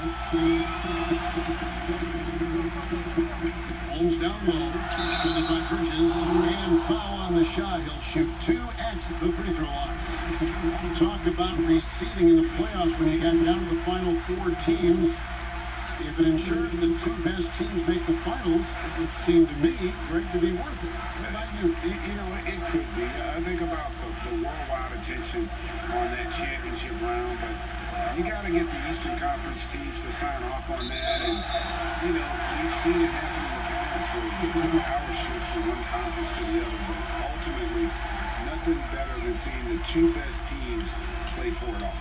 Holmes down low. Defended by Bridges. And foul on the shot. He'll shoot 2 at the free throw line. Talk about receding in the playoffs when you got down to the final 4 teams. if it ensures the two best teams make the finals, it would seem to me, Greg, to be worth it. What about you? You know, it could be. I think about the worldwide attention on that championship round, but you got to get the Eastern Conference teams to sign off on that. And, you know, we've seen it happen in the past where the power shifts from one conference to the other. But ultimately, nothing better than seeing the two best teams play for it all.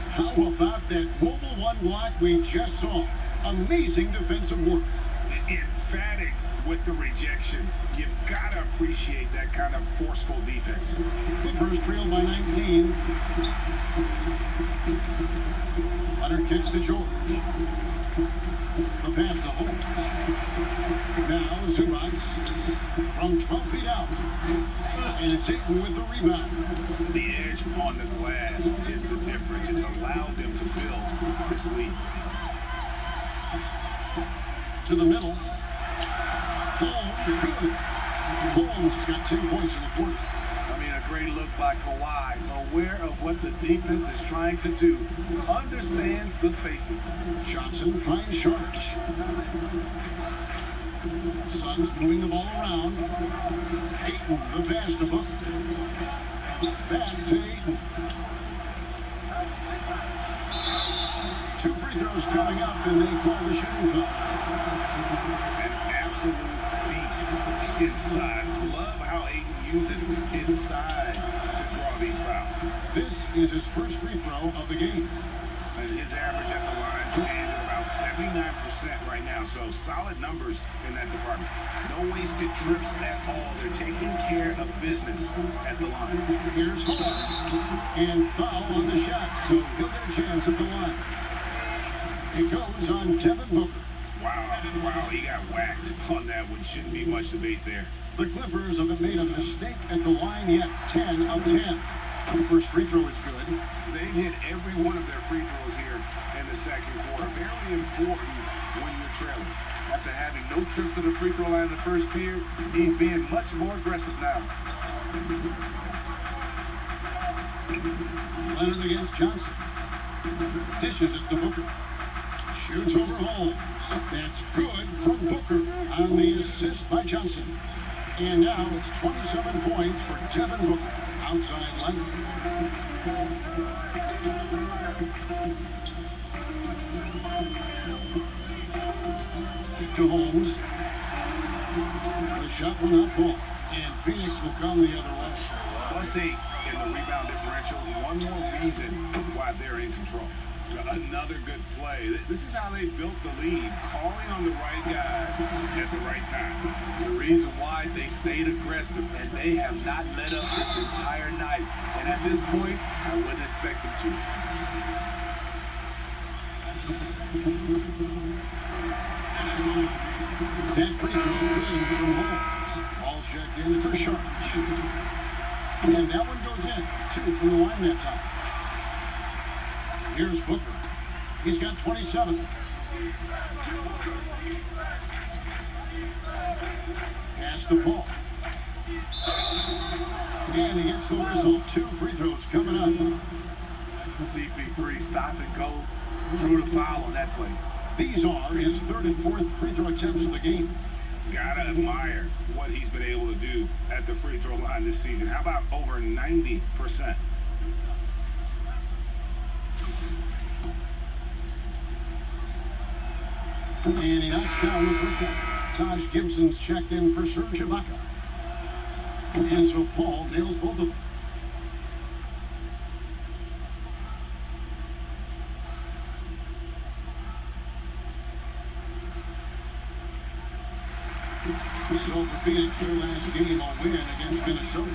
How about that mobile one block we just saw? Amazing defensive work. Emphatic with the rejection. You've got to appreciate that kind of forceful defense. Clippers trail by 19. Leonard kicks to George. The pass to Holmes. Now Zubac from 12 feet out. And it's Ayton with the rebound. The edge on the glass is the difference. It's allowed them to build this lead. To the middle. Holmes, good. Holmes has got 10 points in the quarter. I mean, a great look by Kawhi. Aware of what the defense is trying to do. Understands the spacing. Johnson finds Sharp. Suns moving the ball around. Ayton, the pass to Booker. Back to Ayton. 2 free throws coming up, and they call the shooting foul. An absolute beast inside. Love how Ayton uses his size to draw these fouls. This is his first free throw of the game. And his average at the line stands at about 79% right now, so solid numbers in that department. No wasted trips at all. They're taking care of business at the line. Here's Holmes, and foul on the shot, so he'll get a chance at the line. It goes on Devin Booker. Wow, he got whacked on that one. Shouldn't be much debate there. The Clippers haven't made a mistake at the line yet. 10 of 10. The first free throw is good. They've hit every one of their free throws here in the second quarter. Very important when you're trailing. After having no trips to the free throw line in the first period, he's being much more aggressive now. Leonard against Johnson. Dishes it to Booker. Shoots over Holmes. That's good from Booker on the assist by Johnson. And now it's 27 points for Devin Booker. Outside Leonard. To Holmes. The shot will not fall. And Phoenix will come the other way. +8 in the rebound differential. One more reason why they're in control. Another good play. This is how they built the lead, calling on the right guys at the right time. The reason why they stayed aggressive, and they have not let up this entire night. And at this point, I wouldn't expect them to. That free throw good from Holmes. Ball checked in for Sharp. And that one goes in. 2 from the line that time. Here's Booker. He's got 27. Pass to Paul. And he gets the whistle. 2 free throws coming up. That's a CP3. Stop and go. Drew the foul on that play. These are his 3rd and 4th free throw attempts of the game. Gotta admire what he's been able to do at the free throw line this season. How about over 90%? And he knocks down the first one. Taj Gibson's checked in for Serge Ibaka. And so Paul nails both of them. So for Phoenix, their last game will win against Minnesota.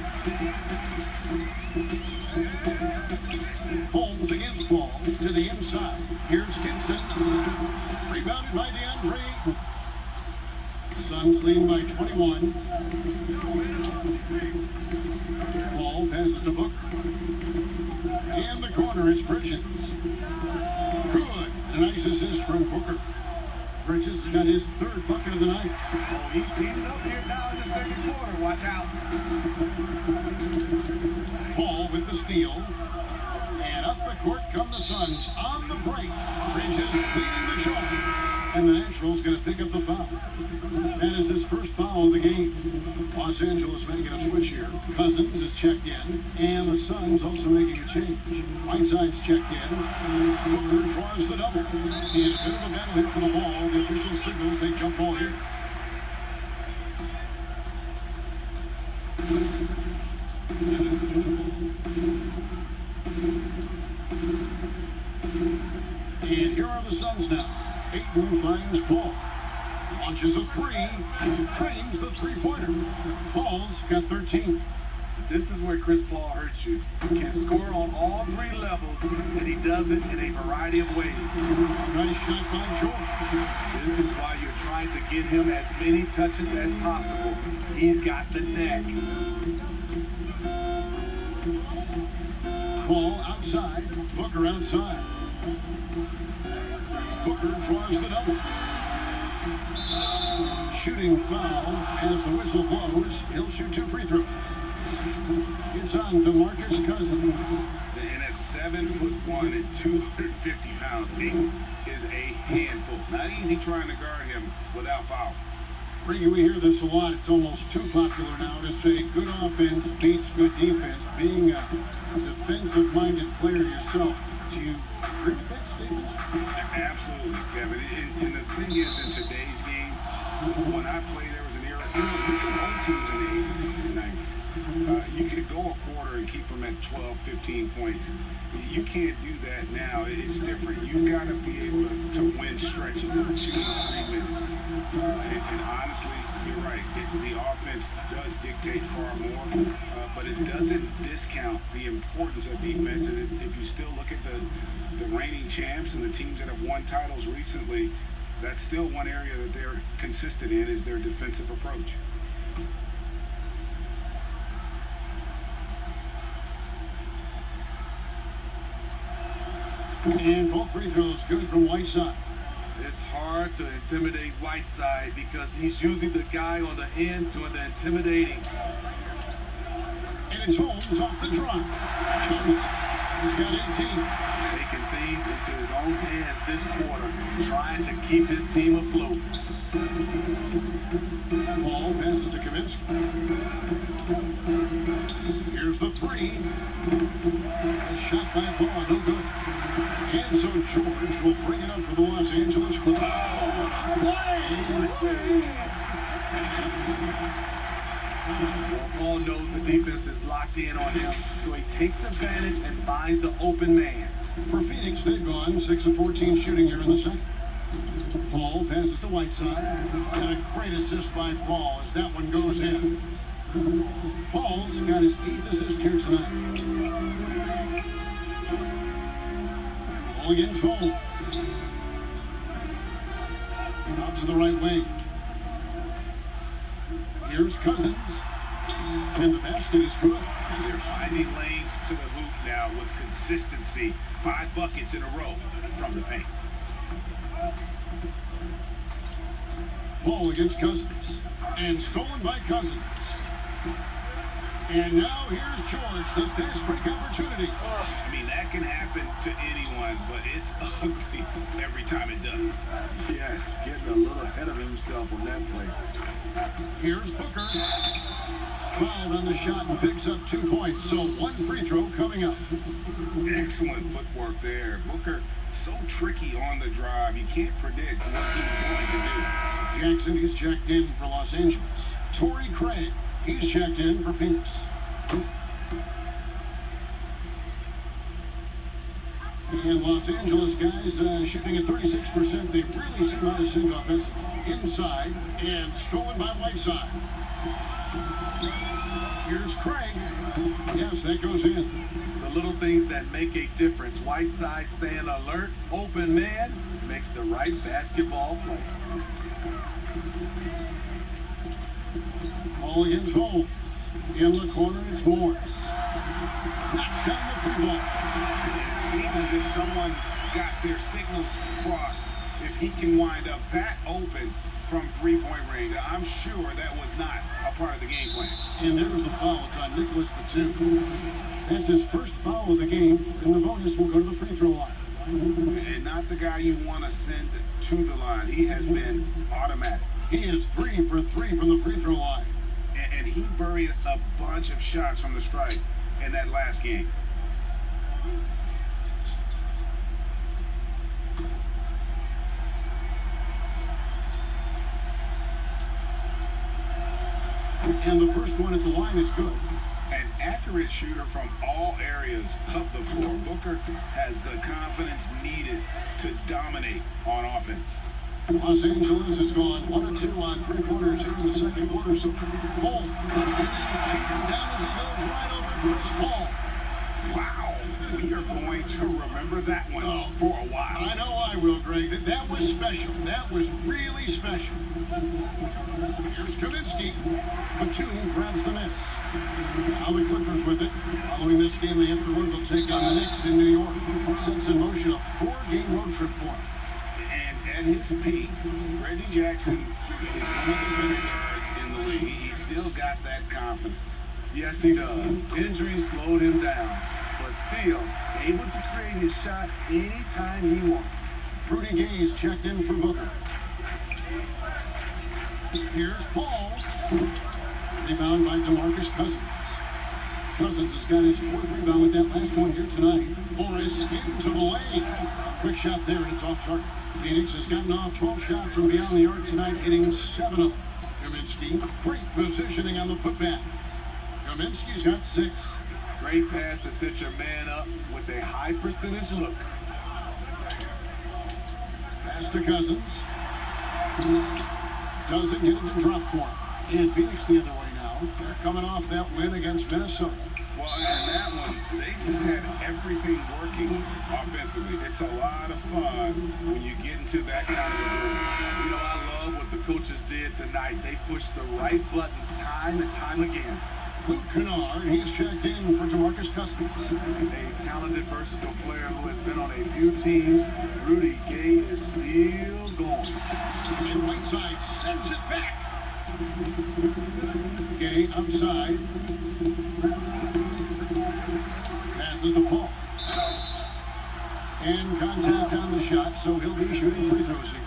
Holmes against Paul to the inside. Here's Gibson. Rebounded by DeAndre. Suns leading by 21. Paul passes to Booker. And the corner is Bridges. Good. A nice assist from Booker. Bridges got his 3rd bucket of the night. Oh, he's heating up here now in the second quarter. Watch out. Paul with the steal. And up the court come the Suns on the break. Bridges leading the charge. And the Nationals going to pick up the foul. That is his first foul of the game. Los Angeles making a switch here. Cousins is checked in, and the Suns also making a change. Whiteside's checked in. Booker draws the double. And a bit of a battle here for the ball. The official signals a jump ball here. And here are the Suns now. Ayton finds Paul. Launches a three. Trains the three-pointer. Paul's got 13. This is where Chris Paul hurts you. He can score on all three levels, and he does it in a variety of ways. Nice shot by George. This is why you're trying to get him as many touches as possible. He's got the neck. Paul outside. Booker outside. Booker draws the double. Shooting foul as the whistle blows. He'll shoot 2 free throws. It's on DeMarcus Cousins. And at 7'1" and 250 pounds, Ayton is a handful. Not easy trying to guard him without foul. Ricky, we hear this a lot. It's almost too popular now to say good offense beats good defense. Being a defensive-minded player yourself, do you agree with that statement? Absolutely, Kevin. And the thing is, in today's game, when I played, there was an era, most teams in the 80s and 90s. You could go a quarter and keep them at 12, 15 points. You can't do that now. It's different. You've got to be able to win stretches of 2 to 3 minutes. And honestly, you're right. The offense does dictate far more, but it doesn't discount the importance of defense. And if you still look at the reigning champs and the teams that have won titles recently, that's still one area that they're consistent in, is their defensive approach. And both free throws good from Whiteside. It's hard to intimidate Whiteside because he's usually the guy on the end doing the intimidating. And it's Holmes off the drive. Counts. He's got 18. Taking things into his own hands this quarter, trying to keep his team afloat. Ball passes to Kaminsky. Here's the three. A shot by Paul, no good. And so George will bring it up for the Los Angeles Clippers. Well, Paul knows the defense is locked in on him, so he takes advantage and finds the open man. For Phoenix, they've gone 6 of 14 shooting here in the second. Paul passes to Whiteside. And a great assist by Paul as that one goes in. Paul's got his 8th assist here tonight. Ball against Holmes. Out to the right wing. Here's Cousins. And the basket is good. They're finding lanes to the hoop now with consistency. 5 buckets in a row from the paint. Ball against Cousins. And stolen by Cousins. And now here's George, the fast break opportunity. I mean, that can happen to anyone, but it's ugly every time it does. Yes, getting a little ahead of himself on that play. Here's Booker. Fouled on the shot and picks up 2 points. So 1 free throw coming up. Excellent footwork there. Booker, so tricky on the drive. You can't predict what he's going to do. Jackson is checked in for Los Angeles. Torrey Craig, he's checked in for Phoenix. And Los Angeles guys shooting at 36%. They really seem out of sync offensively. Inside and stolen by Whiteside. Here's Craig. Yes, that goes in. The little things that make a difference. Whiteside staying alert, open man, makes the right basketball play. Ball against Holmes. In the corner, it's Morris. Knocks down the 3 ball. It seems as if someone got their signals crossed. If he can wind up that open from 3-point range, I'm sure that was not a part of the game plan. And there's the foul. It's on Nicholas Batum. That's his first foul of the game, and the bonus will go to the free throw line. And not the guy you want to send to the line. He has been automatic. He is 3 for 3 from the free throw line. And he buried a bunch of shots from the stripe in that last game. And the first one at the line is good. An accurate shooter from all areas of the floor. Booker has the confidence needed to dominate on offense. Los Angeles has gone 1-2 on three-pointers here in the second quarter. So Paul, and then cheating down as he goes right over Chris Paul. Wow, we are going to remember that one for a while. I know I will, Greg. That was special. That was really special. Here's Kaminsky. Batum grabs the miss. Now the Clippers with it. Following this game, they hit the road. They'll take on the Knicks in New York. Sets in motion a 4-game road trip for them. At his peak, Reggie Jackson is one of the better guards in the league. He's still got that confidence. Yes, he does. Injuries slowed him down, but still able to create his shot anytime he wants. Rudy Gay is checked in for Booker. Here's Paul. Rebound by DeMarcus Cousins. Cousins has got his 4th rebound with that last one here tonight. Morris into the lane. Quick shot there, and it's off target. Phoenix has gotten off 12 shots from beyond the arc tonight, hitting 7 of them. Kaminsky, great positioning on the putback. Kaminsky's got 6. Great pass to set your man up with a high percentage look. Pass to Cousins. Doesn't get it to drop for him. And Phoenix the other way now. They're coming off that win against Minnesota. Well, and that one, they just had everything working offensively. It's a lot of fun when you get into that kind of a groove. You know, I love what the coaches did tonight. They pushed the right buttons time and time again. Luke Kennard, he's checked in for DeMarcus Cousins. A talented, versatile player who has been on a few teams. Rudy Gay is still going. And right side sends it back. Gay outside. Passes the ball. And contact on the shot, so he'll be shooting free throws here.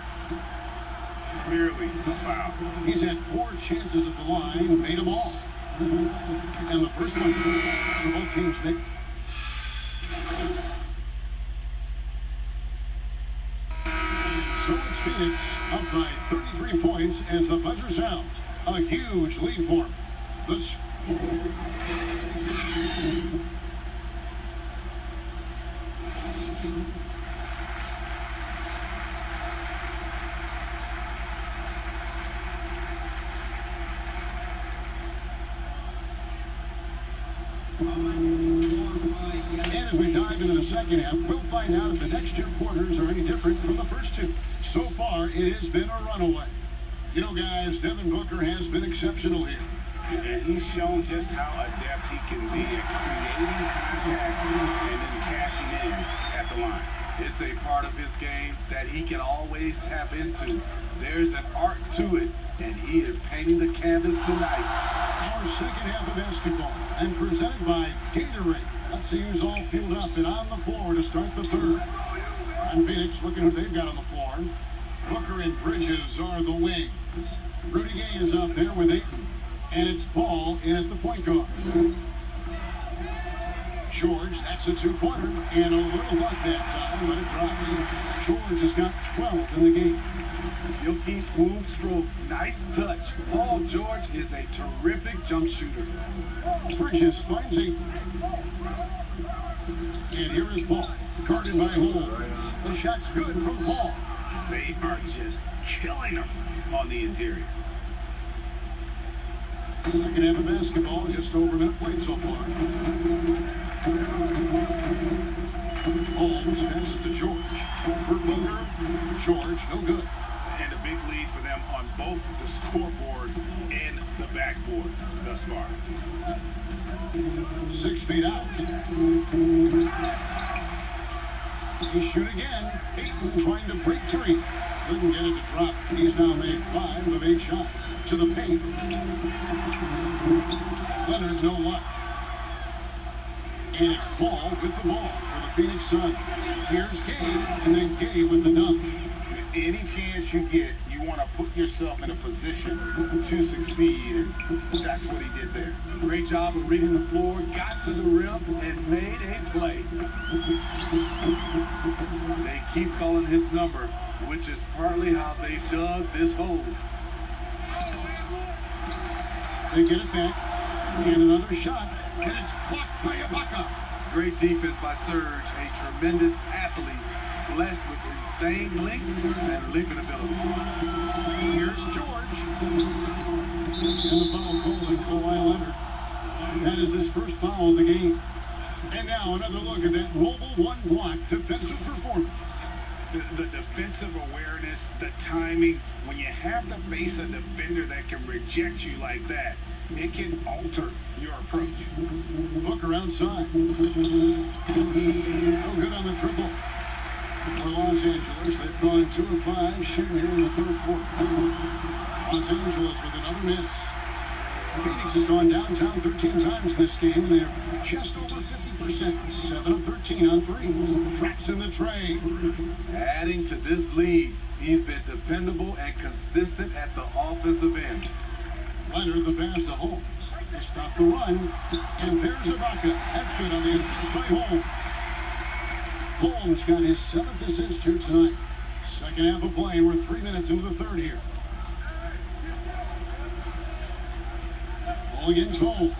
Clearly a foul. He's had 4 chances at the line, made them all. And the first one, so both teams nicked. So it's Phoenix up by 33 points as the buzzer sounds. A huge lead for him. And as we dive into the second half, we'll find out if the next 2 quarters are any different from the first 2. So far, it has been a runaway. You know, guys, Devin Booker has been exceptional here. And he's shown just how adept he can be at creating contact and then cashing in at the line. It's a part of his game that he can always tap into. There's an art to it, and he is painting the canvas tonight. Our second half of basketball, and presented by Gatorade. Let's see who's all fueled up and on the floor to start the third. And Phoenix, looking who they've got on the floor. Booker and Bridges are the wings. Rudy Gay is out there with Ayton. And it's Paul in at the point guard. George, that's a 2-pointer. And a little luck that time, but it drops. George has got 12 in the game. Silky smooth stroke, nice touch. Paul George is a terrific jump shooter. Bridges finds Ayton. And here is Paul, guarded by Holmes. The shot's good from Paul. They are just killing him on the interior. Second half of basketball, just over a minute played so far. Holmes passes to George. For Booker, George, no good. And a big lead for them on both the scoreboard and the backboard thus far. 6 feet out. He shoot again. Ayton trying to break 3. Couldn't get it to drop. He's now made 5 of 8 shots. To the paint. Leonard, no luck. And it's Paul with the ball for the the Phoenix Suns. Here's Gay, and then Gay with the dunk. Any chance you get, you want to put yourself in a position to succeed, and that's what he did there. Great job of reading the floor, got to the rim, and made a play. They keep calling his number, which is partly how they dug this hole. They get it back, and another shot, and it's blocked by Ibaka. Great defense by Serge, a tremendous athlete, blessed with insane length and leaping ability. Here's George. And the foul called on Kawhi Leonard. That is his first foul of the game. And now another look at that mobile one-block defensive performance. The defensive awareness, the timing, when you have to face a defender that can reject you like that, it can alter your approach. Booker outside. No good on the triple. For Los Angeles, they've gone 2 of 5 shooting here in the third quarter. Los Angeles with another miss. Phoenix has gone downtown 13 times this game, and they're just over 50%. 7 of 13 on threes. Traps in the tray. Adding to this lead, he's been dependable and consistent at the offensive end. Leonard the pass to Holmes to stop the run, and there's Ibaka. That's good on the assist by Holmes. Holmes got his 7th assist here tonight. Second half of play, and we're 3 minutes into the third here. Ball against Cole.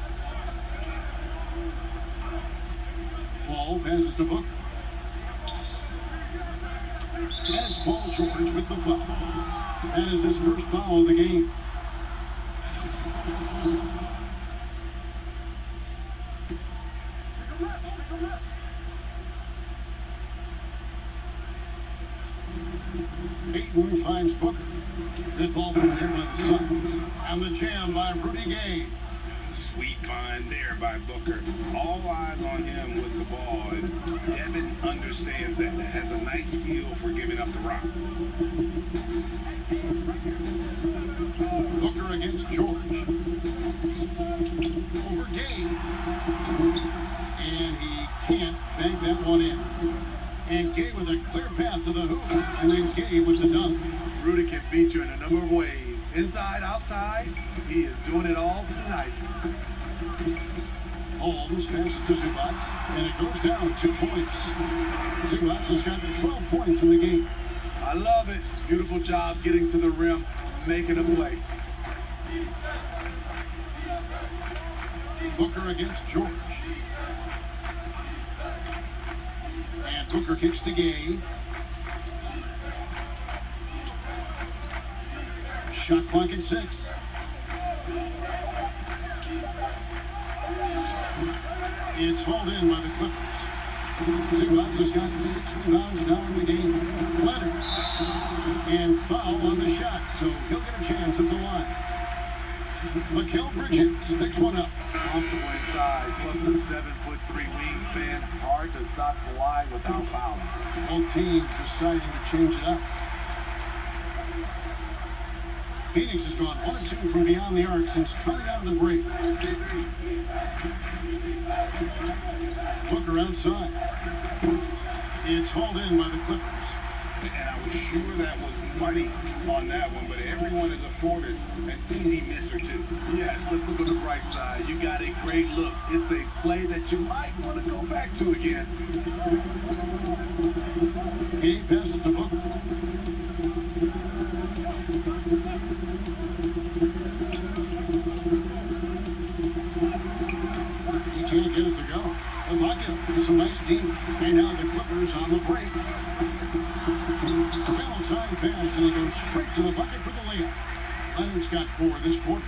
Paul passes to Booker. And it's Paul George with the foul. That is his first foul of the game. Ayton finds Booker. Good ball moved here by the Suns. And the jam by Rudy Gay. Sweet find there by Booker. All eyes on him with the ball, and Devin understands that. Has a nice feel for giving up the rock. Booker against George. Over Gay. And he can't bank that one in. And Gay with a clear path to the hoop. And then Gay with the dunk. Rudy can beat you in a number of ways. Inside, outside, he is doing it all tonight. Holmes passes to Zubac, and it goes down 2 points. Zubac has got 12 points in the game. I love it. Beautiful job getting to the rim, making a play. Booker against George. And Booker kicks to Gay. Shot clock at 6. It's hauled in by the Clippers. Zubac has got 6 rebounds now in the game. Leonard. And foul on the shot, so he'll get a chance at the line. Mikal Bridges picks one up. Comfortable in size, plus the 7'3" wingspan. Hard to stop Kawhi without fouling. Both teams deciding to change it up. Phoenix has gone 1 or 2 from beyond the arc since coming out of the break. Booker outside. It's hauled in by the Clippers. And I was sure that was money on that one, but everyone is afforded an easy miss or two. Yes, let's look on the bright side. You got a great look. It's a play that you might want to go back to again. Gay passes to Booker. He can't get it to go. Ibaka, some nice deep. And now the Clippers on the break. Foul time pass, and he goes straight to the bucket for the layup. Leonard's got 4 this quarter.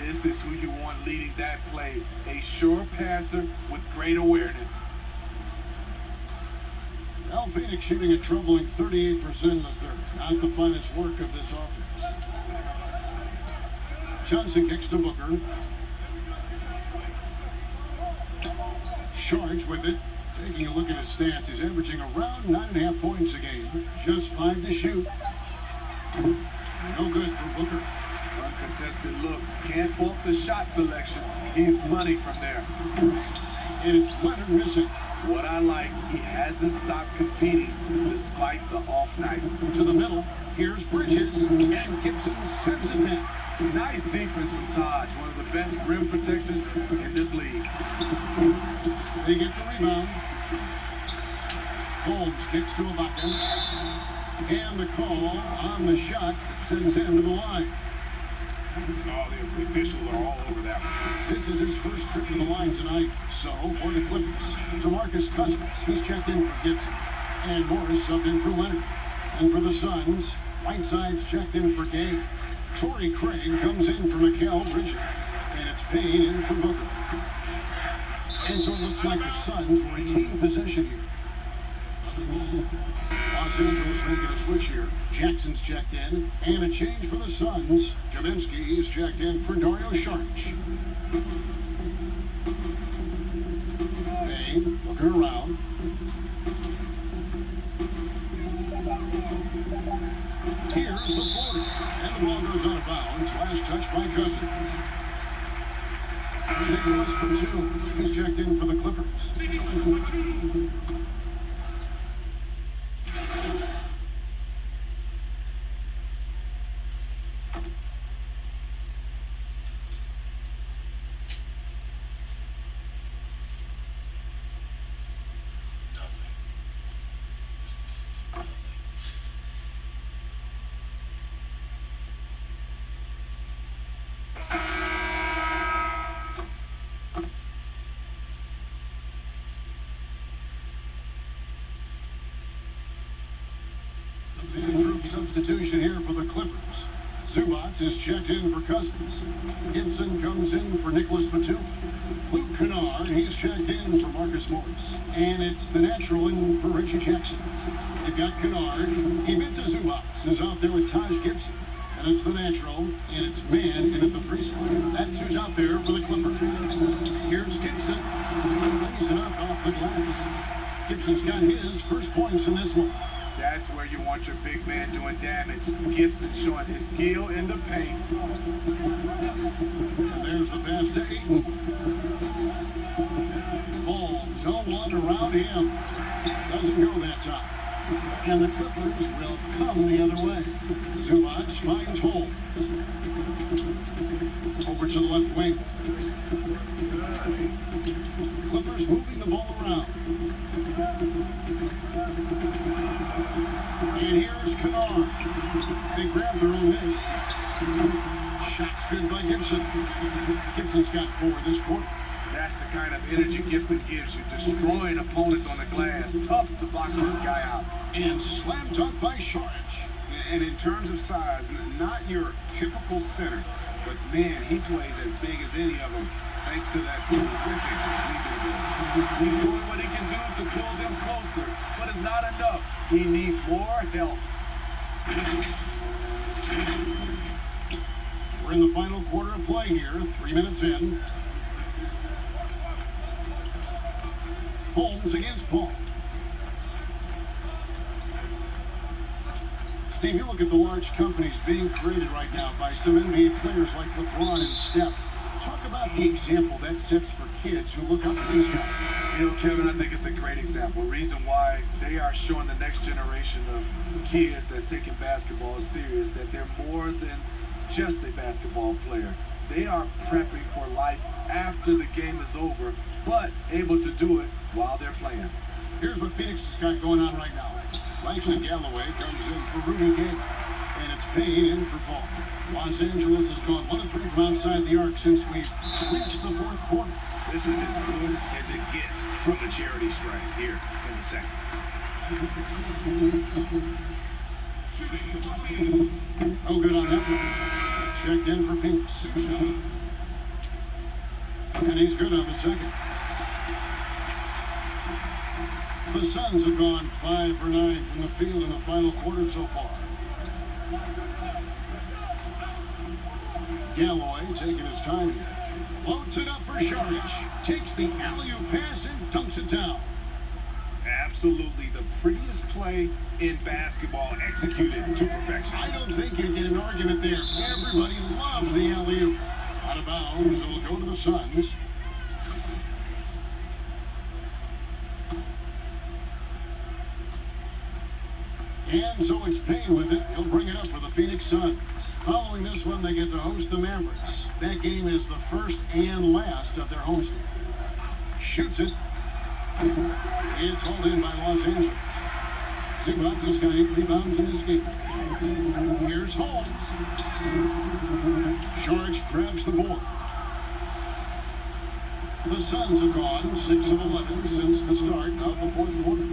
This is who you want leading that play. A sure passer with great awareness. Al Phoenix shooting a troubling 38% in the third. Not the finest work of this offense. Johnson kicks to Booker. Charged with it. Taking a look at his stats, he's averaging around 9.5 points a game. Just 5 to shoot. No good for Booker. Uncontested look. Can't fault the shot selection. He's money from there. And it's Leonard missing. What I like, he hasn't stopped competing despite the off night. To the middle, here's Bridges, and Gibson sends it down. Nice defense from Taj, one of the best rim protectors in this league. They get the rebound. Holmes kicks to Ibaka. And the call on the shot that sends him to the line. Oh, the officials are all over that one. This is his first trip to the line tonight. So, for the Clippers, DeMarcus Cousins, he's checked in for Gibson. And Morris subbed in for Leonard. And for the Suns, Whiteside's checked in for Gay. Torrey Craig comes in for Mikal Bridges. And it's Payne in for Booker. And so it looks like the Suns retain possession here. Los Angeles making a switch here. Jackson's checked in. And a change for the Suns. Kaminsky is checked in for Dario Saric. Payne looking around. Here's the 40. And the ball goes out of bounds. Last touch by Cousins. Nicholas Batum is checked in for the Clippers. Substitution here for the Clippers. Zubac is checked in for Cousins. Gibson comes in for Nicholas Batum. Luke Kennard, he's checked in for Marcus Morris. And it's the natural in for Reggie Jackson. They've got Kennard. Ivica Zubac is out there with Taj Gibson. And it's the natural, and it's man in at the free spot. That's who's out there for the Clippers. Here's Gibson. Lays it up off the glass. Gibson's got his first points in this one. That's where you want your big man doing damage. Gibson showing his skill in the paint. And there's the pass to Ayton. Ball, no one around him. Doesn't go that time. And the Clippers will come the other way. Zubac finds Holmes. Over to the left wing. Clippers moving the ball around. And here's Kennard. They grab their own miss. Shot's good by Gibson. Gibson's got 4 this quarter. That's the kind of energy Gibson gives you, destroying opponents on the glass. Tough to box this guy out. And slam dunk by Saric. And in terms of size, not your typical center, but man, he plays as big as any of them. Thanks to that terrific leadership. He's doing what he can do to pull them closer, but it's not enough. He needs more help. We're in the final quarter of play here, 3 minutes in. Holmes against Paul. Steve, you look at the large companies being created right now by some NBA players like LeBron and Steph. Talk about the example that sets for kids who look up to these guys. You know, Kevin, I think it's a great example. Reason why they are showing the next generation of kids that's taking basketball serious, that they're more than just a basketball player. They are prepping for life after the game is over, but able to do it while they're playing. Here's what Phoenix has got going on right now. Langston Galloway comes in for Rudy Gay. And it's Payne in for Paul. Los Angeles has gone 1 of 3 from outside the arc since we've reached the 4th quarter. This is as good as it gets from the charity strike here in the second. Oh, good on that one. Checked in for Phoenix. And he's good on the second. The Suns have gone 5 for 9 from the field in the final quarter so far. Galloway taking his time here. Floats it up for Saric. Takes the alley-oop pass and dunks it down. Absolutely the prettiest play in basketball, executed to perfection. I don't think you get an argument there. Everybody loves the alley-oop. Out of bounds, it'll go to the Suns. And so it's Payne with it. He'll bring it up for the Phoenix Suns. Following this one, they get to host the Mavericks. That game is the first and last of their homestand. Shoots it. It's hauled in by Los Angeles. Zubac has got 8 rebounds in this game. Here's Holmes. George grabs the board. The Suns have gone 6 of 11 since the start of the fourth quarter.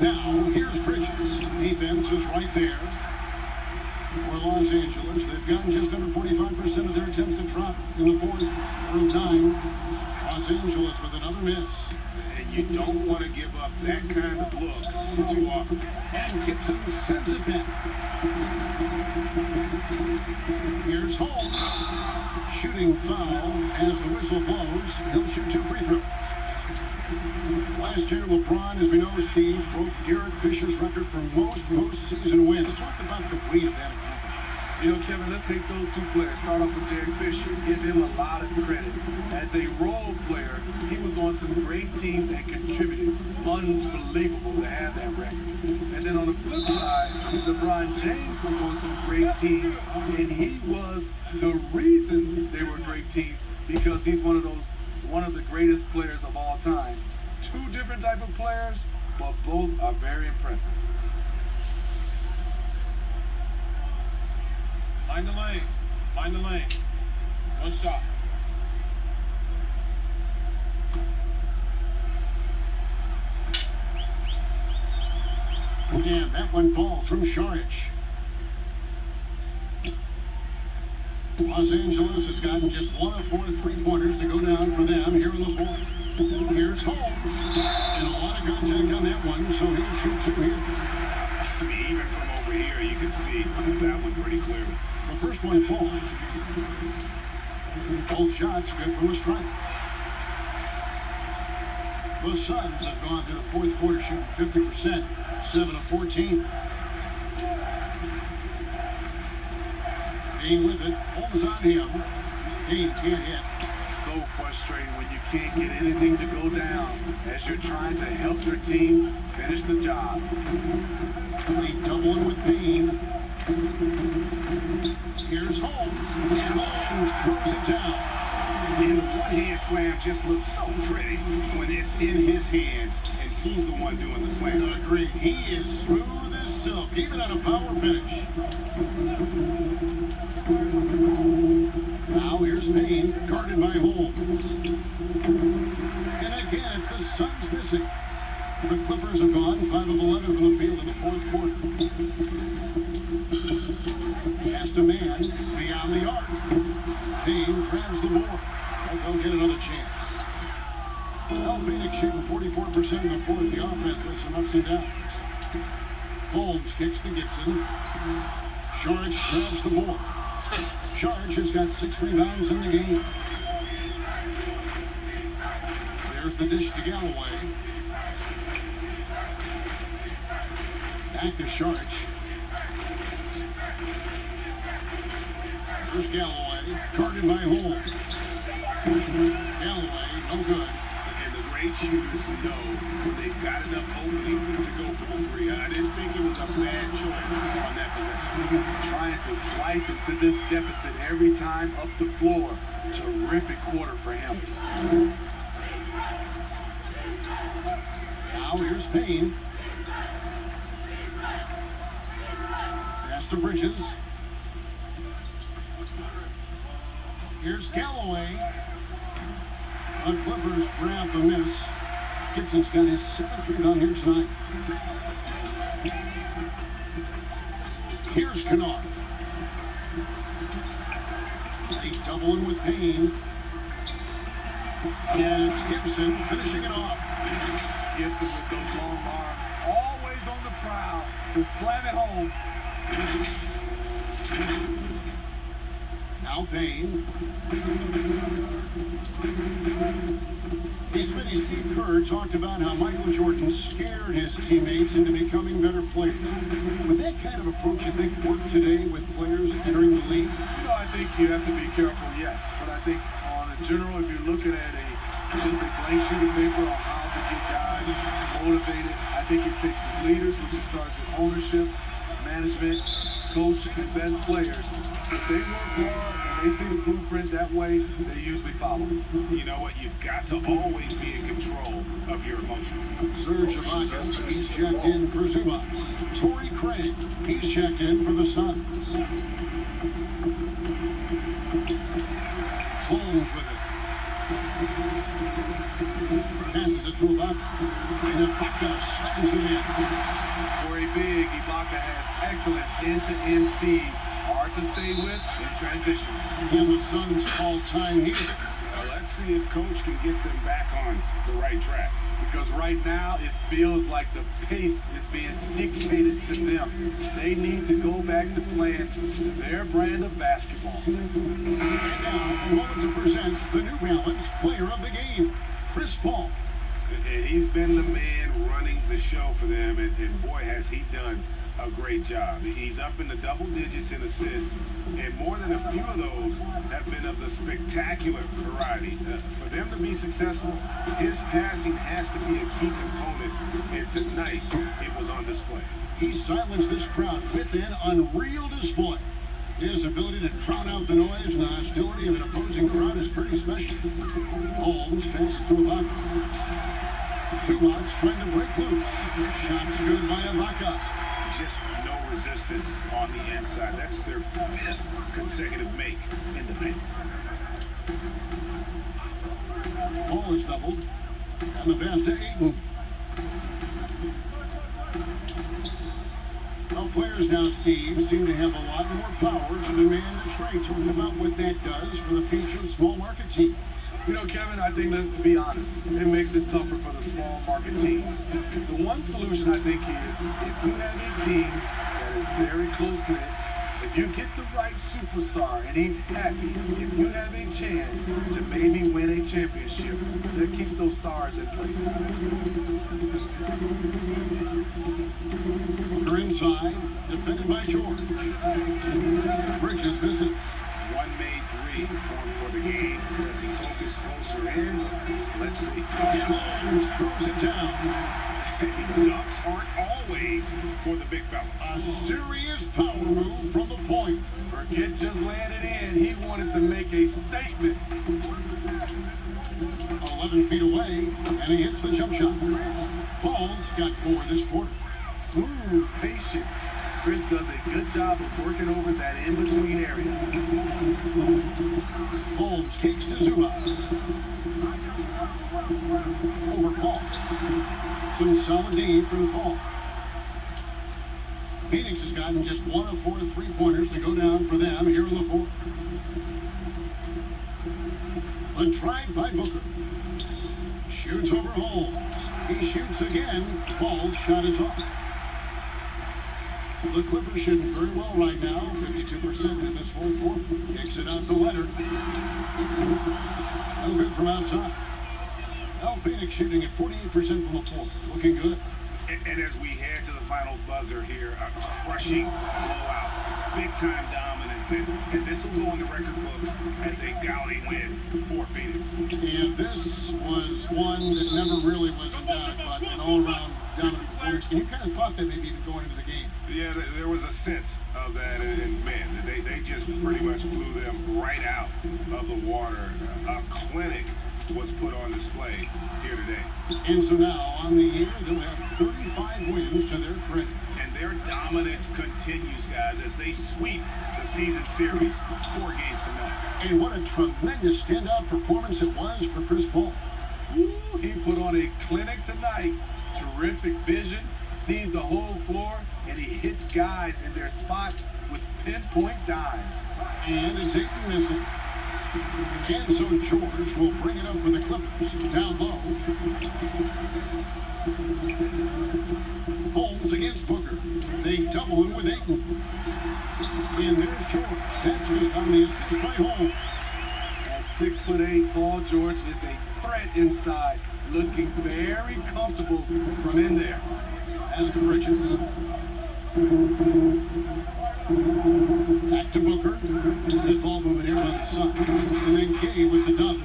Now, here's Bridges. Defense is right there for Los Angeles. They've gotten just under 45% of their attempts to drop in the fourth. Through 9. Los Angeles with another miss. And you don't want to give up that kind of look too often. And Gibson sends it back. Here's Holmes. Shooting foul as the whistle blows. He'll shoot 2 free throws. Last year, LeBron, as we know, Steve, broke Derek Fisher's record for most postseason wins. Talk about the weight of that accomplishment. You know, Kevin, let's take those 2 players. Start off with Derek Fisher. Give him a lot of credit. As a role player, he was on some great teams and contributed. Unbelievable to have that record. And then on the flip side, LeBron James was on some great teams, and he was the reason they were great teams because he's one of the greatest players of all time. 2 different type of players, but both are very impressive. Mind the lane. Mind the lane. 1 shot. And that one falls from Saric. Los Angeles has gotten just 1 of 4 3-pointers to go down for them here in the fourth. Here's Holmes. And a lot of contact on that one, so he'll shoot 2 here. I mean, even from over here, you can see that one pretty clearly. The first one falls. Both shots good from the strike. The Suns have gone through the fourth quarter shooting 50%, 7 of 14. Payne with it, Holmes on him. Payne can't hit. So frustrating when you can't get anything to go down as you're trying to help your team finish the job. They doubling with Payne. Here's Holmes. And Holmes throws it down. And the one-hand slam just looks so pretty when it's in his hand and he's the one doing the slam. Agreed. He is smooth as silk, even on a power finish. Now here's Payne, guarded by Holmes. And again, it's the Suns missing. The Clippers have gone 5 of 11 from the field in the fourth quarter. He has to man beyond the arc. Payne grabs the board. They'll get another chance. Well, Phoenix shooting 44% in the fourth. The offense with some ups and downs. Holmes kicks to Gibson. Saric grabs the board. Saric has got 6 rebounds in the game. There's the dish to Galloway. Back to Saric. There's Galloway, guarded by Holmes. Galloway, no good. And the great shooters know when they've got enough opening to go for the 3. I didn't think it was a bad choice on that possession. Trying to slice into this deficit every time up the floor. Terrific quarter for him. Now here's Payne. Pass to Bridges. Here's Galloway. The Clippers grab the miss. Gibson's got his 7th rebound here tonight. Here's Kennard. They doubling with Payne. And it's Gibson finishing it off. Gibson with those long arms, always on the prowl to slam it home. Now Payne. Steve Kerr talked about how Michael Jordan scared his teammates into becoming better players. Would that kind of approach, you think, work today with players entering the league? You know, I think you have to be careful, yes. But I think on a general, if you're looking at a just a blank sheet of paper on how to get guys motivated. I think it takes his leaders, which starts with ownership, management, coach, and best players. If they work hard and they see the blueprint that way, they usually follow. You know what? You've got to always be in control of your emotions. Serge Ibaka, he's checked in for Zubas. Torrey Craig, he's checked in for the Suns. Holmes with it. Passes it to Ibaka. And Ibaka slams it in. For a big, Ibaka has excellent end-to-end speed. Hard to stay with in transitions. And the Suns all-time here. Well, let's see if Coach can get them back on the right track. Because right now, it feels like the pace is being dictated to them. They need to go back to playing their brand of basketball. And now, a moment to present the New Balance Player of the Game, Chris Paul. And he's been the man running the show for them, and boy, has he done a great job. He's up in the double digits in assists, and more than a few of those have been of the spectacular variety. For them to be successful, his passing has to be a key component, and tonight it was on display. He silenced this crowd with an unreal display. His ability to drown out the noise and the hostility of an opposing crowd is pretty special. Holmes passes to Ibaka. Zubas trying to break loose. Shots good by Ibaka. Just no resistance on the inside. That's their 5th consecutive make in the paint. Paul is doubled. And the pass to Ayton. Well, players now, Steve, seem to have a lot more power to demand a trade. Talk about what that does for the future of small market teams. You know, Kevin, I think, let's be honest, it makes it tougher for the small market teams. The one solution, I think, is if you have a team that is very close-knit, if you get the right superstar and he's happy, if you have a chance to maybe win a championship, that keeps those stars in place. Booker inside, defended by George. Bridges misses. One made three for the game. Does he focus closer in? Let's see. Holmes throws it down. Ducks aren't always for the big fella. A serious power move from the point. Forget just landed in. He wanted to make a statement. 11 feet away, and he hits the jump shot. Paul's got 4 this quarter. Smooth, patient. Chris does a good job of working over that in-between area. Holmes kicks to Zubas. Over Paul. Some solid D from Paul. Phoenix has gotten just 1 of 4 3-pointers to go down for them here in the 4th. A drive by Booker. Shoots over Holmes. He shoots again. Paul's shot is off. The Clippers shooting very well right now, 52% in this 4th quarter. Kicks it out to Leonard. No good from outside. Now Phoenix shooting at 48% from the floor. Looking good. And as we head to the final buzzer here, a crushing blowout. Big-time dominance. And this will go in the record books as a gaudy win for Phoenix. And this was one that never really was in doubt, but an all-around dominant performance. And you kind of thought that maybe even going into the game. Yeah, there was a sense of that, and man, they just pretty much blew them right out of the water. A clinic was put on display here today. And so now, on the year, they'll have 35 wins to their credit. And their dominance continues, guys, as they sweep the season series 4 games to none. And what a tremendous standout performance it was for Chris Paul. Ooh, he put on a clinic tonight. Terrific vision, sees the whole floor, and he hits guys in their spots with pinpoint dimes. And it's Ayton missing. And so George will bring it up for the Clippers. Down low. Holmes against Booker. They double him with Ayton. And there's George. That's it on the assist by Holmes. At 6'8", Paul George is a threat inside, looking very comfortable from in there. As to Bridges. Back to Booker. Good ball movement here by the Suns. And then Gay with the dunk.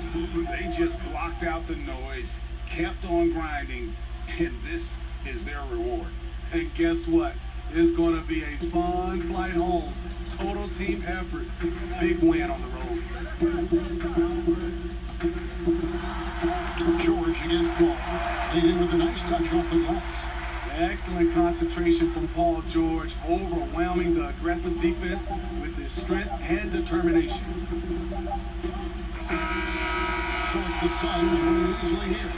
They just blocked out the noise, kept on grinding, and this is their reward. And guess what? It's going to be a fun flight home. Total team effort. Big win on the road. George against Paul. Laid in with a nice touch off the glass. Excellent concentration from Paul George, overwhelming the aggressive defense with his strength and determination. So it's the Suns winning easily here.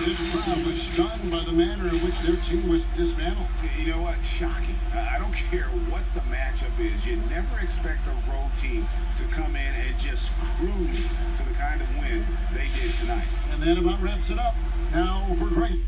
This crowd was stunned by the manner in which their team was dismantled. You know what? Shocking. I don't care what the matchup is. You never expect a road team to come in and just cruise to the kind of win they did tonight. And that about wraps it up. Now for great.